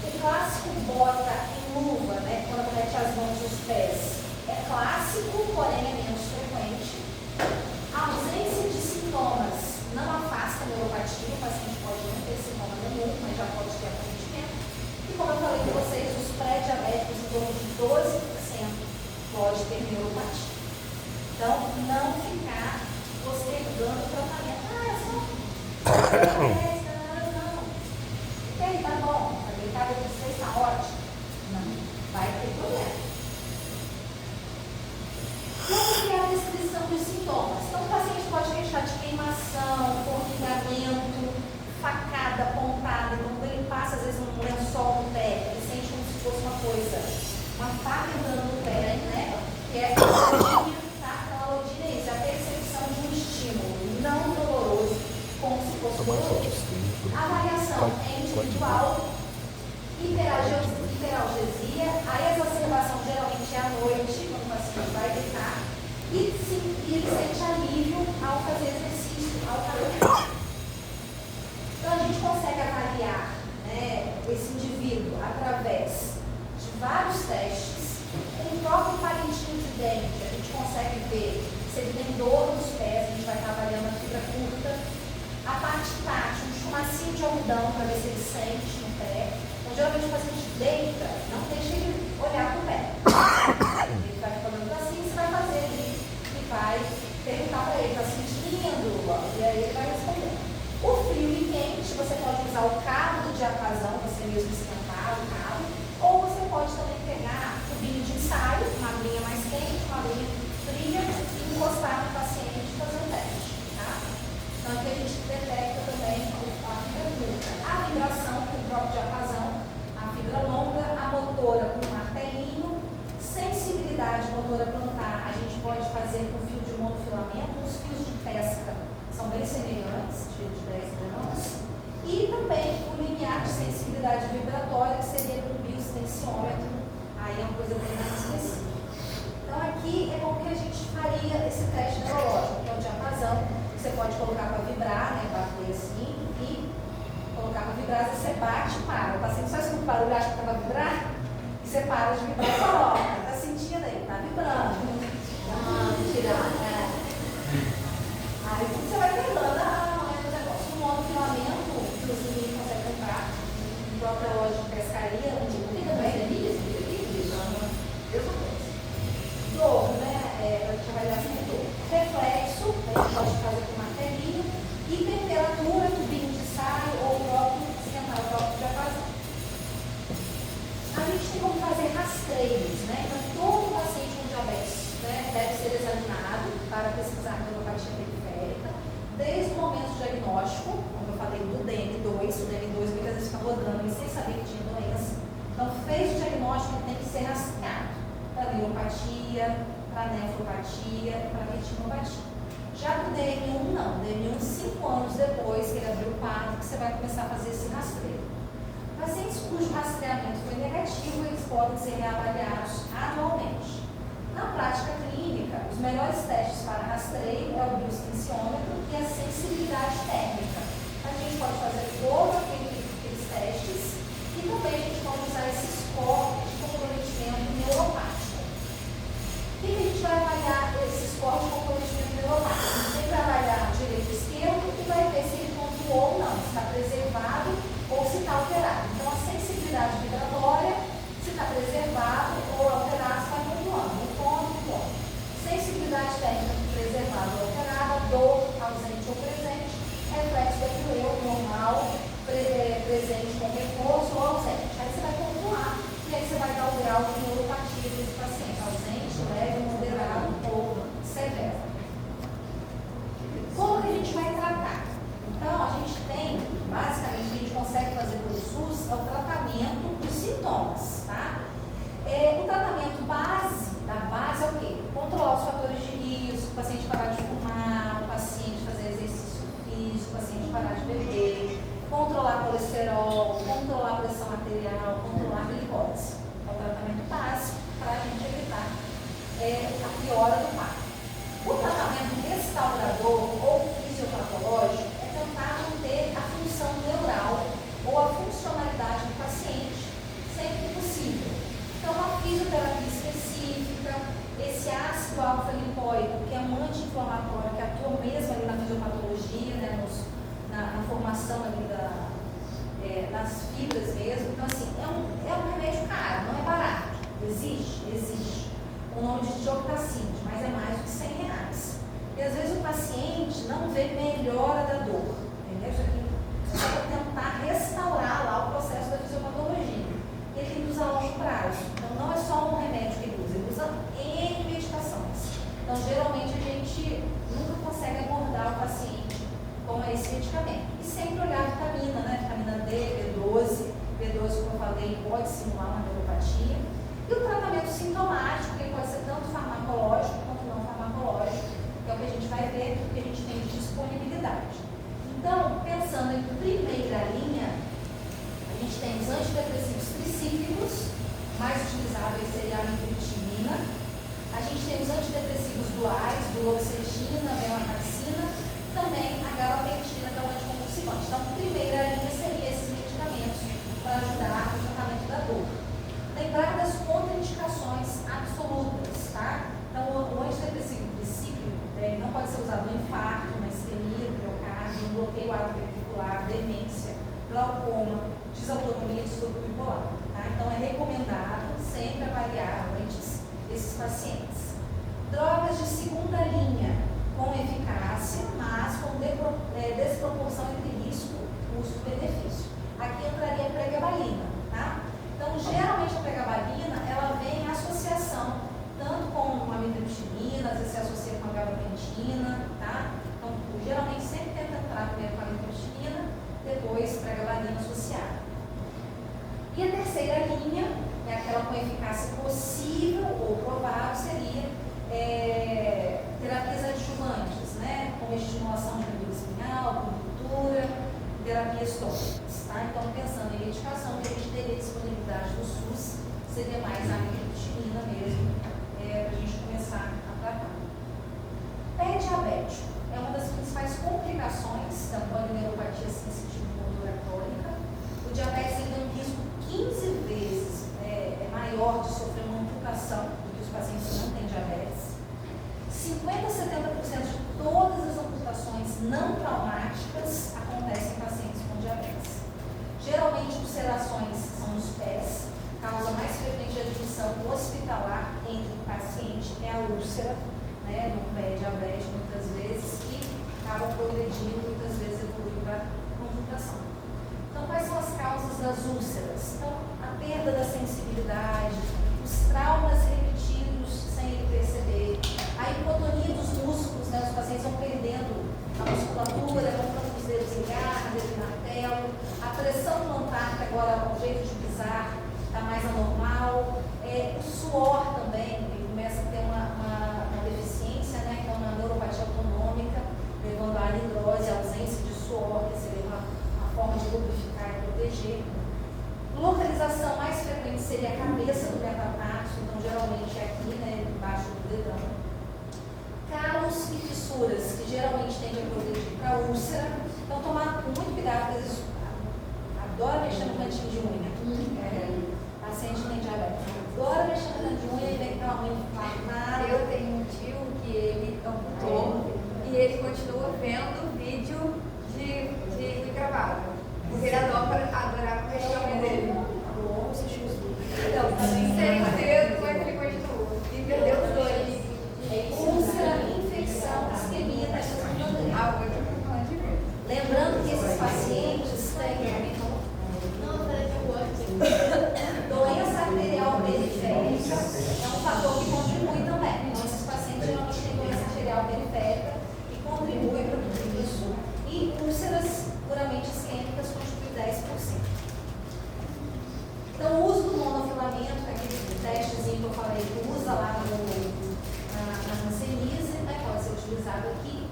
O clássico bota em luva, né? Quando acomete as mãos e os pés, é clássico, porém é menos frequente. A ausência de sintomas não afasta a neuropatia, o paciente pode não ter sintoma nenhum, mas já pode ter acometimento. E como eu falei para vocês, os pré-diabéticos, em torno de 12%, pode ter neuropatia. Então, não ficar postergando o tratamento. É só não. E aí, tá bom, a glicada de 6 está ótimo. Não, vai ter problema. Como que é a descrição dos sintomas? Então, o paciente pode queixar de queimação, formigamento, facada, pontada. Então, quando ele passa, às vezes, um lençol no pé, ele sente como se fosse uma coisa, uma faca entrando no pé, né? Que é a alodina é isso, a percepção de um estímulo não doloroso, como se fosse doloroso. A avaliação é individual, hiperalgesia, a exacerbação geralmente é à noite, quando o paciente vai deitar, e ele sente alívio ao fazer exercício, ao caminhar. Então a gente consegue avaliar, né, esse indivíduo através de vários testes. Com o próprio palitinho de dente, a gente consegue ver se ele tem dor nos pés, a gente vai estar avaliando a fibra curta. A parte tátil, um chumacinho de algodão para ver se ele sente no pé. Então, geralmente o paciente deita, não deixa ele olhar para o pé. Ele vai falando assim, você vai fazer ali e vai perguntar para ele, está sentindo? E aí ele vai responder. O frio e quente, você pode usar o cabo do diapasão, você mesmo esquentar o cabo, ou você pode também pegar tubinho de ensaio, uma aguinha mais quente, uma aguinha fria, e encostar no paciente e fazer o teste. Tá? Então aqui a gente detecta também a fibra curta, a vibração com o próprio diapasão, a fibra longa, a motora com o martelinho, sensibilidade motora plantar, a gente pode fazer com fio de monofilamento, os fios de pesca são bem semelhantes, de 10 gramas, e também o limiar de sensibilidade vibratória, que seria com o biostensiômetro, aí é uma coisa bem mais específica. Então aqui é como que a gente faria esse teste neurológico, que é o diapasão, você pode colocar para vibrar, né, bater assim, e colocar para vibrar, você bate e para. O paciente só escuta o barulho, acha que está para vibrar, e você para de vibrar e fala, ó, está sentindo aí, está vibrando. Tirar, né? Aí você vai pegando a manhã do negócio. O monofilamento, inclusive, consegue comprar em própria loja de pescaria, onde tem também dor, né? Para gente avaliar assim, dor. Reflexo, a gente pode fazer com martelinho, e temperatura, tubinho de ensaio ou o próprio esquentar o próprio diapasão. A gente tem como fazer rastreios, né? Então, todo paciente com diabetes, né, deve ser examinado para pesquisar a neuropatia periférica, desde o momento diagnóstico, como eu falei, do DM2, o DM2 muitas vezes fica rodando sem saber que tinha doença. Então, fez o diagnóstico, tem que ser rastreado para neuropatia, para nefropatia, para retinopatia. Já para o DM1, não. DM1, 5 anos depois que ele abriu o quadro, que você vai começar a fazer esse rastreio. Pacientes cujo rastreamento foi negativo, eles podem ser reavaliados anualmente. Na prática clínica, os melhores testes para rastreio é o biostensiômetro e a sensibilidade térmica. A gente pode fazer todos aqueles testes e também a gente pode usar esse score de comprometimento neuropático. O que a gente vai avaliar esse score de comprometimento neuropático? A gente sempre vai avaliar direito e esquerdo e vai ver se ele pontuou ou não, se está preservado ou se está alterado. Então, a sensibilidade vibratória, se está preservado ou alterado, está pontuando. Um ponto. Sensibilidade técnica preservada ou alterada, dor ausente ou presente, reflexo daquilo normal, presente com reforço ou ausente. Aí você vai pontuar e aí você vai dar o grau de neuropatia desse paciente, ausente, leve, moderado ou severo. Como que a gente vai tratar? Então, a gente tem, basicamente, a gente consegue fazer pelo SUS é o tratamento dos sintomas, tá? O tratamento da base é o quê? Controlar os fatores de risco, o paciente parar de fumar, o paciente fazer exercício físico, o paciente parar de beber, controlar colesterol, controlar a pressão arterial, controlar a glicose. É o tratamento básico para a gente evitar a piora do quadro. O tratamento restaurador ou fisiopatológico é tentar manter a função neural ou a funcionalidade do paciente, sempre que possível. Então, uma fisioterapia específica, esse ácido alfa-lipoico, que é um anti-inflamatório, que atua mesmo ali na fisiopatologia, né, na formação ali das fibras mesmo. Então, assim, é um remédio caro, não é barato. Existe? Existe. O nome de dioctacine, mas é mais do que R$100. E às vezes o paciente não vê melhora da dor, entendeu? Isso aqui é só para tentar restaurar lá o processo da fisiopatologia. Ele tem que usar a longo prazo. Então não é só um remédio que ele usa N medicações. Então geralmente a gente nunca consegue abordar o paciente com esse medicamento. E sempre olhar a vitamina, né? Vitamina D, B12. B12, como eu falei, pode simular uma neuropatia. E o tratamento sintomático, que pode ser tanto farmacológico quanto não farmacológico, que é o que a gente vai ver, que a gente tem de disponibilidade. Então, pensando em primeira linha, a gente tem os antidepressivos tricíclicos, mais utilizáveis seria a amitriptilina. A gente tem os antidepressivos duais, duloxetina, venlafaxina, também a gabapentina, que é um anticonvulsivante. Então, primeira linha seria esses medicamentos para ajudar no tratamento da dor. Lembrar das contraindicações absolutas, tá? Então, o antidepressivo tricíclico não pode ser usado no infarto, na isquemia do miocárdio, no bloqueio atrioventricular, demência, glaucoma, desautonomia e distúrbio bipolar. Tá? Então, é recomendado sempre avaliar antes esses pacientes. Drogas de segunda linha, com eficácia, mas com desproporção entre risco e custo-benefício. Aqui entraria a pregabalina, tá? Então, geralmente a pregabalina, ela vem em associação, tanto com a amitriptilina, às vezes se associa com a gabapentina, tá? Então, geralmente sempre tenta entrar primeiro com a amitriptilina, depois pregabalina associada. E a terceira linha, é aquela com eficácia possível ou provável, seria terapias adjuvantes, né? Como estimulação de medula espinhal, acupuntura, terapias tópicas, tá? Então, pensando em medicação, que a gente teria disponibilidade do SUS, seria mais a amitriptilina mesmo, para a gente começar a tratar. Pé diabético é uma das principais complicações da polineuropatia sensitivo-motora crônica. O diabetes tem um risco 15 vezes maior de sofrer uma amputação do que os pacientes que não têm diabetes. 50 a 70% de todas as amputações não traumáticas acontecem em pacientes com diabetes. Geralmente, ulcerações são nos pés. A causa mais frequente de admissão hospitalar entre o paciente é a úlcera, né, no pé diabético, muitas vezes, e acaba progredindo, muitas vezes evoluindo para amputação. Então, quais são as causas das úlceras? Então, a perda da sensibilidade, os traumas repetidos sem ele perceber, a hipotonia dos músculos, né, os pacientes vão perdendo a musculatura, vão ficando os dedos em garra, dedo em martelo, a pressão plantar, que agora o jeito de pisar está mais anormal, o suor também, ele começa a ter uma deficiência, né, então uma neuropatia autonômica, levando a anidrose, a ausência de suor, que seria uma forma de lubrificar e proteger. Localização mais frequente seria a cabeça do metatarso, então geralmente é aqui, né, embaixo fissuras que geralmente tendem a progredir para úlcera. Então, tomar muito cuidado, porque eles adoram mexer no cantinho de unha. Paciente tem diabetes, adora mexer no cantinho de unha e vem com a unha inflamada. Eu tenho um tio que ele amputou e ele continua vendo vídeo de gravado. Porque ele adorava mexer a unha dele. Então, sem o dedo, mas ele continua. E perdeu os dois. Úlcera, infecção, isquemia, taxa de Ah, muito importante mesmo. lembrando que esses pacientes têm doença arterial periférica, é um fator que contribui também. Então, esses pacientes geralmente têm doença arterial periférica e contribui para tudo isso. E úlceras puramente isquêmicas constituem 10%. Então, o uso do monofilamento, aquele testezinho que eu falei, que usa lá na hanseníase, né, pode ser utilizado aqui,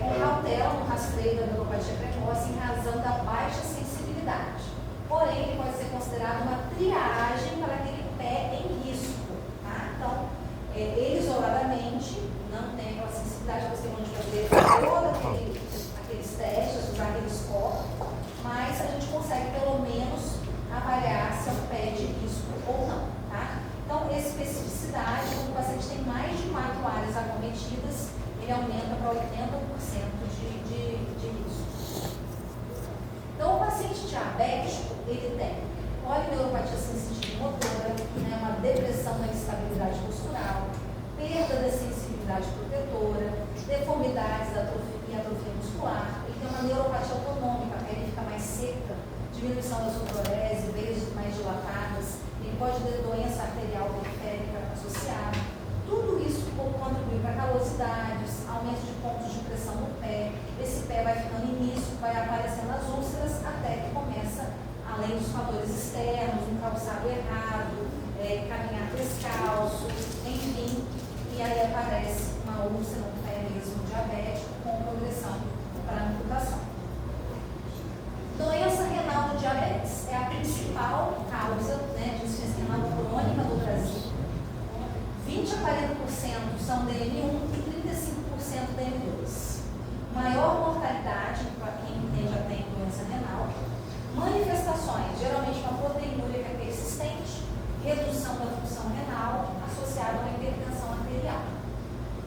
com cautela no rastreio da neuropatia precoce em razão da baixa sensibilidade. Porém, ele pode ser considerado uma triagem para aquele pé em risco. Tá? Então, ele isoladamente não tem aquela sensibilidade, você pode fazer todos aqueles testes, usar aqueles copos, mas a gente consegue pelo menos avaliar se é um pé de risco ou não. Tá? Então, especificidade, quando o paciente tem mais de 4 áreas acometidas, ele aumenta para 80% de risco. Então, o paciente diabético, ele tem polineuropatia sensitiva motora, né, uma depressão na estabilidade postural, perda da sensibilidade protetora, deformidades e atrofia muscular, ele tem uma neuropatia autonômica, a pele fica mais seca, diminuição da sudorese, veias mais dilatadas, ele pode ter doença arterial periférica associada. Tudo isso contribui para calosidades, aumento de pontos de pressão no pé. Esse pé vai ficando início, vai aparecendo as úlceras, até que começa, além dos fatores externos, um calçado errado, caminhar descalço, enfim, e aí aparece uma úlcera no pé mesmo diabético com progressão para a amputação. Doença renal do diabetes é a principal causa, né, de insuficiência renal crônica no Brasil. 20 a 40% são DM1 e 35% DM2. Maior mortalidade para quem já tem doença renal. Manifestações, geralmente uma proteinúria persistente, redução da função renal associada a uma hipertensão arterial.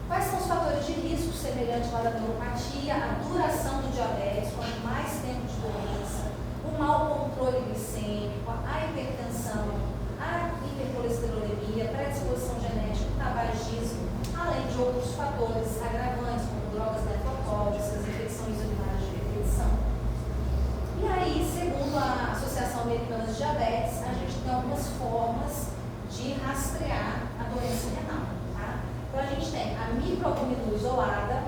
Quais são os fatores de risco semelhantes lá da neuropatia? A duração do diabetes, quanto mais tempo de doença, o mau controle glicêmico, a hipertensão, a hipercolesterolemia, predisposição genética, tabagismo, além de outros fatores agravantes, como drogas nefrotóxicas, infecções urinárias de repetição. E aí, segundo a Associação Americana de Diabetes, a gente tem algumas formas de rastrear a doença renal. Tá? Então, a gente tem a microalbuminúria isolada,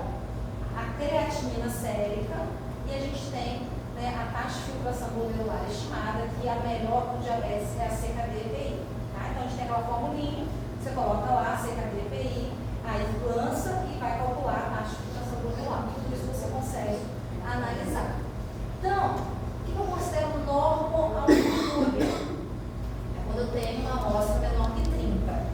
a creatinina sérica e a gente tem, né, a taxa de filtração glomerular estimada, que a melhor para o diabetes é a CKD-EPI. Tá? Então, a gente tem aquela formulinha, você coloca lá, CKD-EPI, aí lança e vai calcular a taxa de filtração glomerular. Tudo isso você consegue analisar. Então, o que eu considero normoalbuminúria? É quando eu tenho uma amostra menor que 30.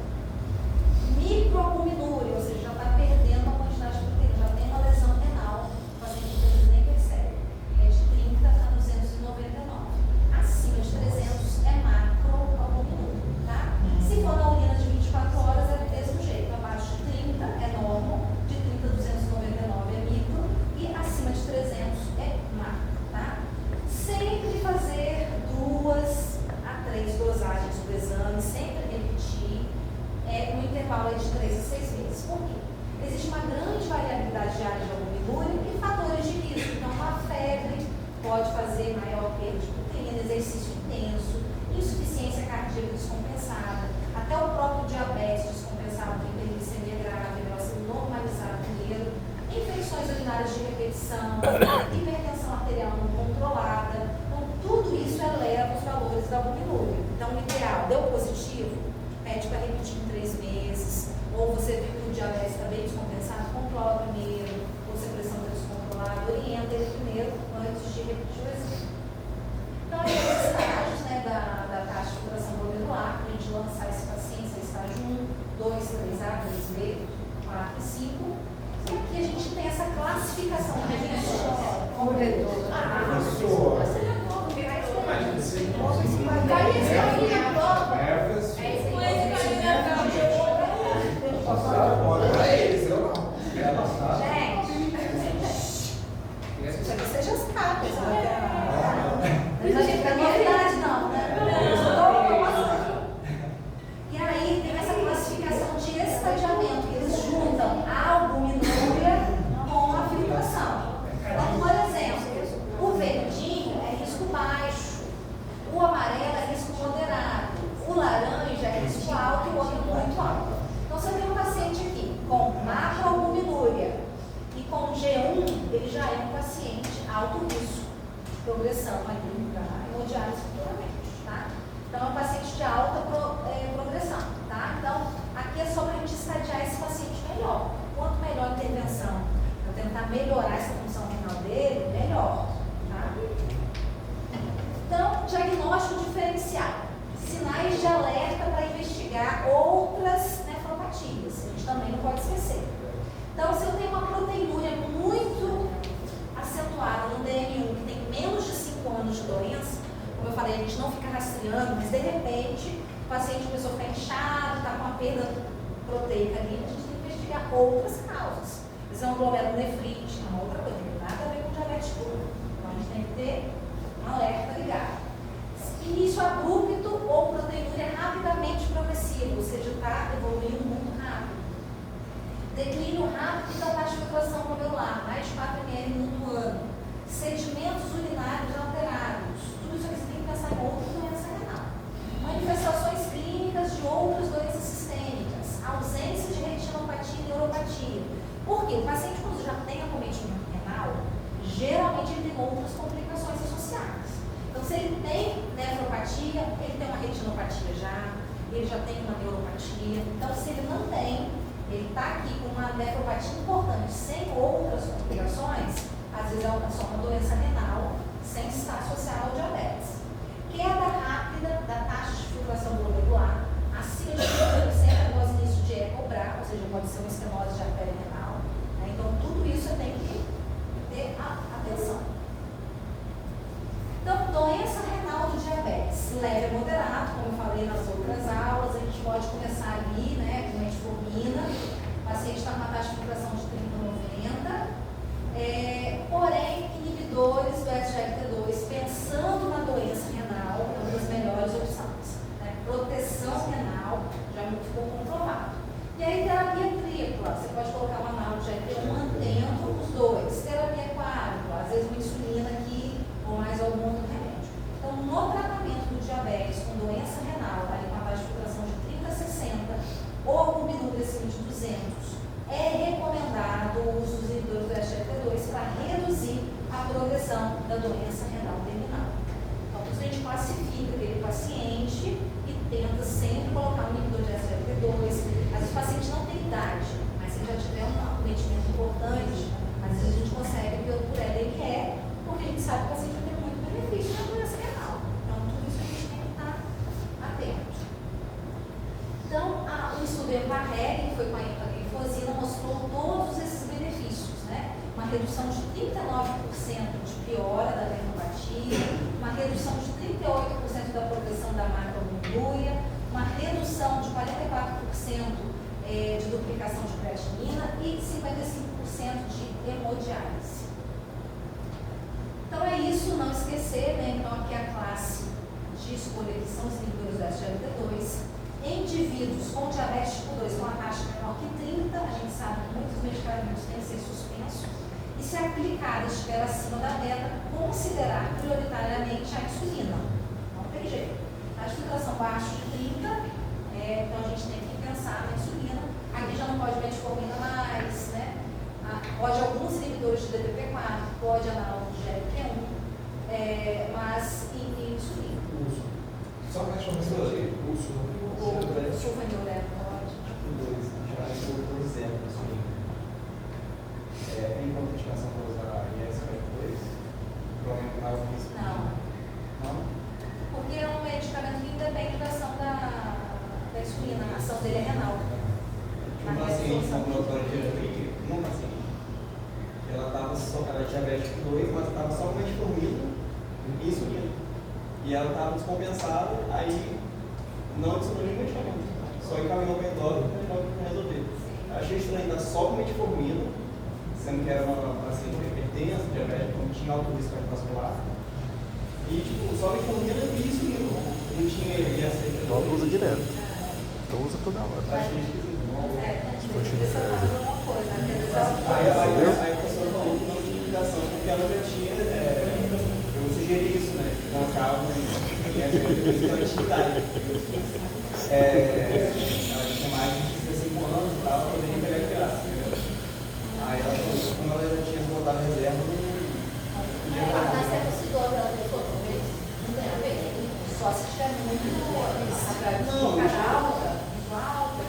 Microalbuminúria, ou seja, já está perdendo a quantidade de proteína, já tem uma lesão renal, o paciente às vezes nem percebe. É de 30 a 299. Acima de 300 é macroalbuminúria, tá? Se for na urina de 24 horas, é do mesmo jeito. Abaixo de 30 é normal, de 30 a 299 é micro e acima de 300 é macro, tá? Sempre fazer 2 a 3 dosagens do exame, sempre repetir, no intervalo de 3 a 6 vezes. Por quê? Existe uma grande variabilidade de área de albuminúria e fatores de risco. Então, uma febre pode fazer maior perda de proteína, exercício intenso, insuficiência cardíaca descompensada, até o próprio diabetes descompensado, com hiperglicemia grave, vai ser normalizado primeiro, infecções urinárias de repetição, hipertensão arterial não controlada. Então, tudo isso eleva os valores da albuminúria. Então, o ideal, deu positivo, pede para repetir em 3 meses, ou você viu que o diabetes está bem descompensado, controla primeiro, ou se a pressão está descontrolada, orienta ele primeiro antes de repetir o exame. Então, aí os estágios, né, da taxa de filtração glomerular, para a gente lançar esse paciente, é estágio 1, 2, 3A, 2B, 4 e 5. E classificação disso. Corredor. Pessoa. Imagina, você Nervos. é isso Para eles, eu não. Gente, isso aqui seja as capas, mas a gente não é novidade, não, né? E aí tem essa classificação de estadiamento, que eles juntam a albuminúria com a filtração. Então, por exemplo, o verdinho é risco baixo, o amarelo é risco moderado, o laranja é risco alto e o outro muito alto. Então, você tem um paciente aqui com macroalbuminúria e com G1, ele já é um paciente alto risco de progressão ali para hemodiálise futuramente, tá? Então, é um paciente de alta progressão, tá? Então, aqui é só para a gente estadiar esse paciente melhor. Quanto melhor a intervenção para tentar melhorar essa função renal dele, melhor, tá? Então, diagnóstico diferencial. Sinais de alerta para investigar outras nefropatias. A gente também não pode esquecer. Então, se eu tenho uma proteinúria muito acentuada no DN1, que tem menos de 5 anos de doença, como eu falei, a gente não fica rastreando, mas de repente o paciente começou a ficar inchado, está com uma perda proteica ali, a gente tem que investigar outras causas. Isso é um glomerulonefrite, é uma outra coisa, não tem nada a ver com diabetes tipo 1. Então, a gente tem que ter um alerta ligado. Início abrupto ou proteinúria rapidamente progressiva, ou seja, está evoluindo muito rápido. Declínio rápido da taxa de filtração glomerular, mais de 4 ml no ano. Sedimentos urinários alterados. Tudo isso aqui você tem que pensar em outra doença renal. Manifestações clínicas de outras doenças sistêmicas. Ausência de retinopatia e neuropatia. Por quê? O paciente, quando já tem acometimento renal, geralmente ele tem outras complicações associadas. Então, se ele tem nefropatia, ele tem uma retinopatia já, ele já tem uma neuropatia. Então, se ele não tem, ele está aqui com uma nefropatia importante, sem outras complicações, às vezes é só uma doença renal, sem estar associada ao diabetes. Queda rápida da taxa de filtração glomerular, acima de 50% após início de ECOBRA, ou seja, pode ser uma estenose de artéria renal. Né? Então, tudo isso tem que ter atenção. Então, doença renal do diabetes, leve a moderado, como eu falei nas outras aulas, a gente pode começar ali, né, com metformina, o paciente está com uma taxa de filtração de 30-90, porém, inibidores do SGLT2, pensando na doença renal, é uma das melhores opções. Né? Proteção renal, já ficou comprovado. E aí, terapia tripla, você pode colocar uma análogo de GLP-1 mantendo os dois. Terapia quádrupla, às vezes uma insulina aqui, ou mais algum outro remédio. Então, no tratamento do diabetes com doença renal, ali com a taxa de filtração de 30-60, ou albuminúria acima de 200, é recomendado o uso dos inibidores do SGLT2 para reduzir a progressão da doença renal terminal. Então, por isso a gente classifica aquele paciente e tenta sempre colocar um inibidor de SGLT2. Às vezes o paciente não tem idade, mas se já tiver um acometimento importante, às vezes a gente consegue por LDLR, porque a gente sabe que o paciente vai ter muito benefício na doença renal. Então, tudo isso a gente tem que estar atento. Então, o estudo EMPA-REG, que foi com a empaglifosina, mostrou todos esses benefícios, né? Uma redução de 39% de piora da nefropatia, uma redução de 38% da progressão da macroalbuminúria, uma redução de 44% de duplicação de creatinina e 55% de hemodiálise. Então é isso, não esquecer, né? Então aqui a classe de escolha que são os inibidores do SGLT2. Indivíduos com diabetes tipo 2 com a taxa menor que 30, a gente sabe que muitos medicamentos têm que ser suspensos. E se aplicada estiver acima da meta, considerar prioritariamente a insulina. Não tem jeito. Taxa de filtração abaixo de 30, então a gente tem que pensar na insulina. Aqui já não pode metformina mais, né? Pode alguns inibidores de DPP4, pode análogo de GLP-1, mas em insulina. Só para deixar uma pulso. Sulfanilurea pode. Tem contraindicação para usar IS-42? Para aumentar o risco? Não. Não? Porque é um medicamento que independe da ação da insulina, a ação dele é renal. Um paciente com ambulatório de uma paciente, ela ela tinha diabetes tipo 2, mas estava só com metformina e insulina. E ela estava descompensada, aí não adicionou nenhum medicamento. Só encaminhou para o endócrino para resolver. Achei estranho estar só com metformina, sendo que era uma paciente hipertensa, diabética, não tinha alto risco cardiovascular. E tipo, só metformina e insulina. Não tinha IAC. Não usa direto. Então usa toda hora. Achei esquisito. alguma coisa, né? Aí a professora falou que não tinha indicação, porque ela já tinha. Eu sugeri isso, né? Com calma e atividade. Ela tinha mais de 65 anos e tal, poderia pegar de graça. Aí ela falou que como ela já tinha botado reserva, não podia Mas pagar. você considerou aquela pessoa, talvez? Não tem a ver. Só se tiver muito Não, alta,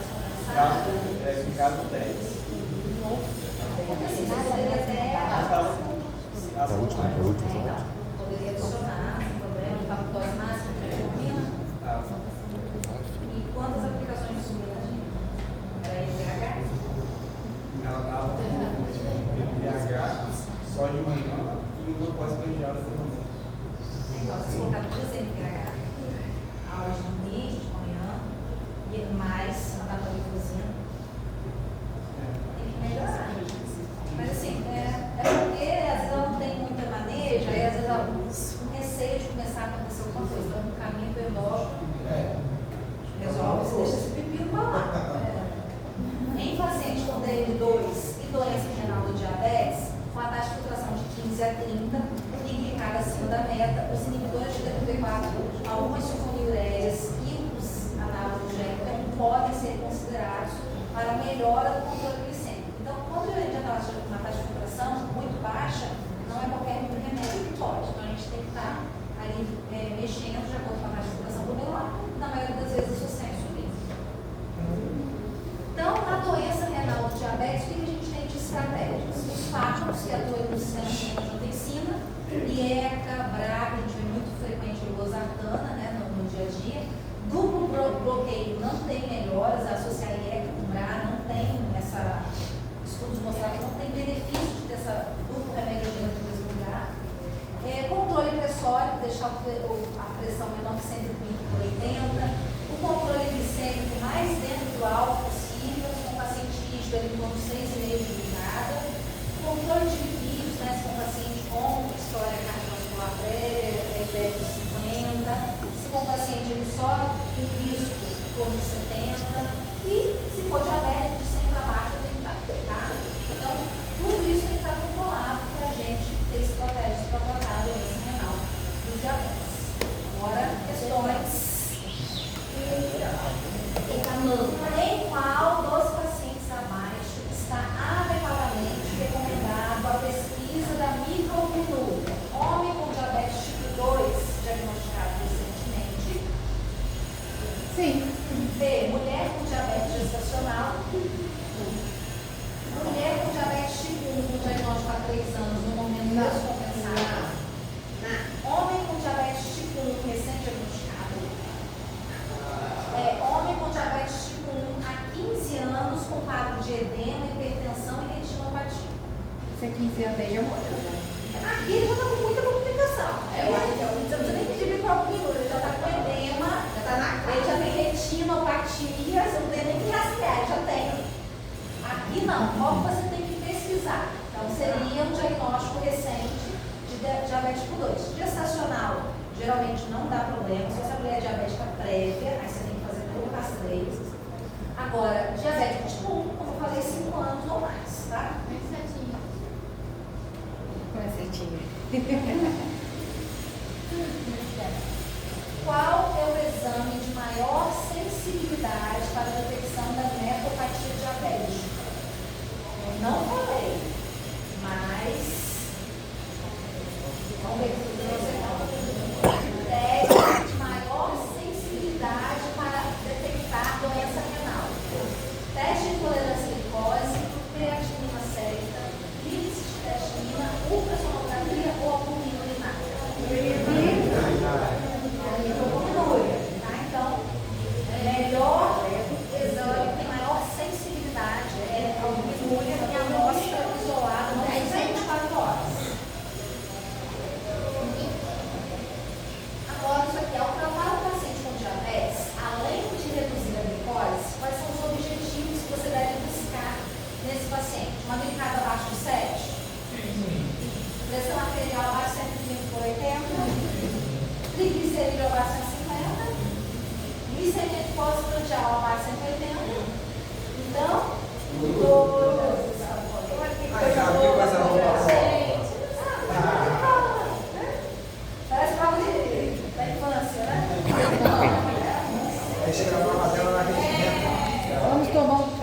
em caso 10. assim, poderia até É o último, slide. poderia adicionar um problema de dose máxima de metformina. E quantas aplicações de insulina tinha? Era IPH? Ela estava com PH só de manhã e uma pós-prandial de manhã. Então, se colocar 2 IPH, aula de dormir de manhã, e mais a datorifosina, tem que melhorar. Mas assim, é porque às vezes ela não tem muita manejo, aí às vezes ela com receio de começar a acontecer alguma coisa, então no caminho do endócrino, resolve, você deixa esse pepino pra lá. Em paciente com DL2 e doença renal do diabetes, com a taxa de filtração de 15 a 30, e glicada acima da meta, os inibidores de DPP4, algumas sulfonilureias e os análogos de GLP-1 podem ser considerados para a melhora do controle glicêmico. Então, quando a gente já está uma taxa de filtração muito baixa, não é qualquer remédio que pode. Então, a gente tem que estar ali mexendo de acordo com a taxa de filtração glomerular, na maioria das vezes isso sem subir. Então, na doença renal do diabetes, o que a gente tem de estratégias? Os fármacos que atuam no sistema de angiotensina, IECA, BRAC, a gente vê muito frequente o losartana, né, no dia a dia. Duplo bloqueio não tem melhoras, associar IECA com BRA não tem estudos mostraram que não tem benefício de ter essa duplo remédio no mesmo lugar. Controle pressórico, deixar a pressão menor que 130 por 80. O controle glicêmico mais dentro do alto possível, com paciente rígido em torno de 6,5 de glicada. Controle de lipídios, né, se for paciente com história cardiovascular prévia, IBET 50. Se for paciente ele só tem risco em torno de 70. E se for diabético, de 100 para baixo, tem que estar. Tá? Então, tudo isso tem que estar controlado para a gente ter estratégias para tratar a doença renal do diabetes. Agora, questões. Em qual dos pacientes abaixo está adequadamente recomendado a pesquisa da microalbuminúria? Homem com diabetes tipo 2, diagnosticado recentemente. Sim. B. Mulher com diabetes gestacional. Mulher com diabetes tipo 1, com diagnóstico há 3 anos, no momento descompensado. Homem com diabetes tipo 1, recém-diagnosticado. Homem com diabetes tipo 1 há 15 anos, com quadro de edema, hipertensão e retinopatia. Isso é 15 anos aí, eu morro. Aqui ele já está com muita complicação. Não precisa nem pedir microalbuminúria, ele já está com edema, ele já tem retinopatia, você não tem nem que rastrear, já tem. Aqui não, qual você tem que pesquisar? Então seria um diagnóstico recente de diabetes tipo 2. Gestacional, geralmente não dá problema, só se a mulher é diabética prévia, aí você tem que fazer todo o rastreio. Agora, diabético tipo 1, como eu falei, 5 anos ou mais, tá? Com a certinha. Qual é o exame de maior sensibilidade para a detecção da nefropatia diabética? Eu não falei, mas vamos ver se você não. Teste de maior sensibilidade para detectar doença renal. Teste de intolerância à glicose, creatinina sérica, índice de creatinina, ultrassonografia ou albumina urinária. Tá? Então, melhor exame, tem maior sensibilidade é a albuminúria, que é a nossa Aí chega na farmácia, ela arrependimento. Vamos tomar um